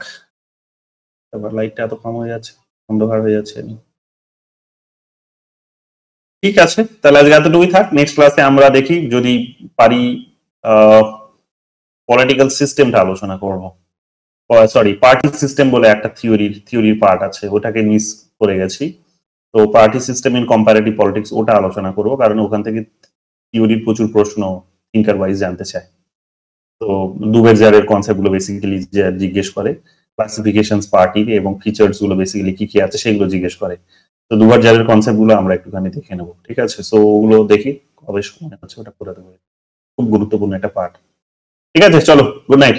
তারপর লাইটটা এত কম হয়ে যাচ্ছে, অন্ধকার হয়ে যাচ্ছে। ঠিক আছে, তাহলে আজকে এতটুকুই থাক। নেক্সট ক্লাসে আমরা দেখি যদি পারি পলিটিক্যাল সিস্টেমটা আলোচনা করব। সরি, পার্টি সিস্টেম বলে একটা থিওরির পার্ট আছে, ওটাকে মিস করে গেছি। তো party system in comparative politics ওটা আলোচনা করব, কারণ ওখান থেকে থিওরির প্রচুর প্রশ্ন থিঙ্কার ওয়াইজ জানতে চায়। তো ডুবেরজারের কনসেপ্ট গুলো বেসিক্যালি জিজ্ঞেস করে, ক্লাসিফিকেশনস পার্টির এবং ফিচার্স গুলো বেসিক্যালি কি কি আছে সেগুলো জিজ্ঞেস করে। তো ডুবেরজারের কনসেপ্ট গুলো আমরা একটুখানি দেখে নেবো, ঠিক আছে? সো ওগুলো দেখি কবে সময় আছে ওটা করে দেবো, খুব গুরুত্বপূর্ণ একটা পার্ট। ঠিক আছে, চলো, গুড নাইট।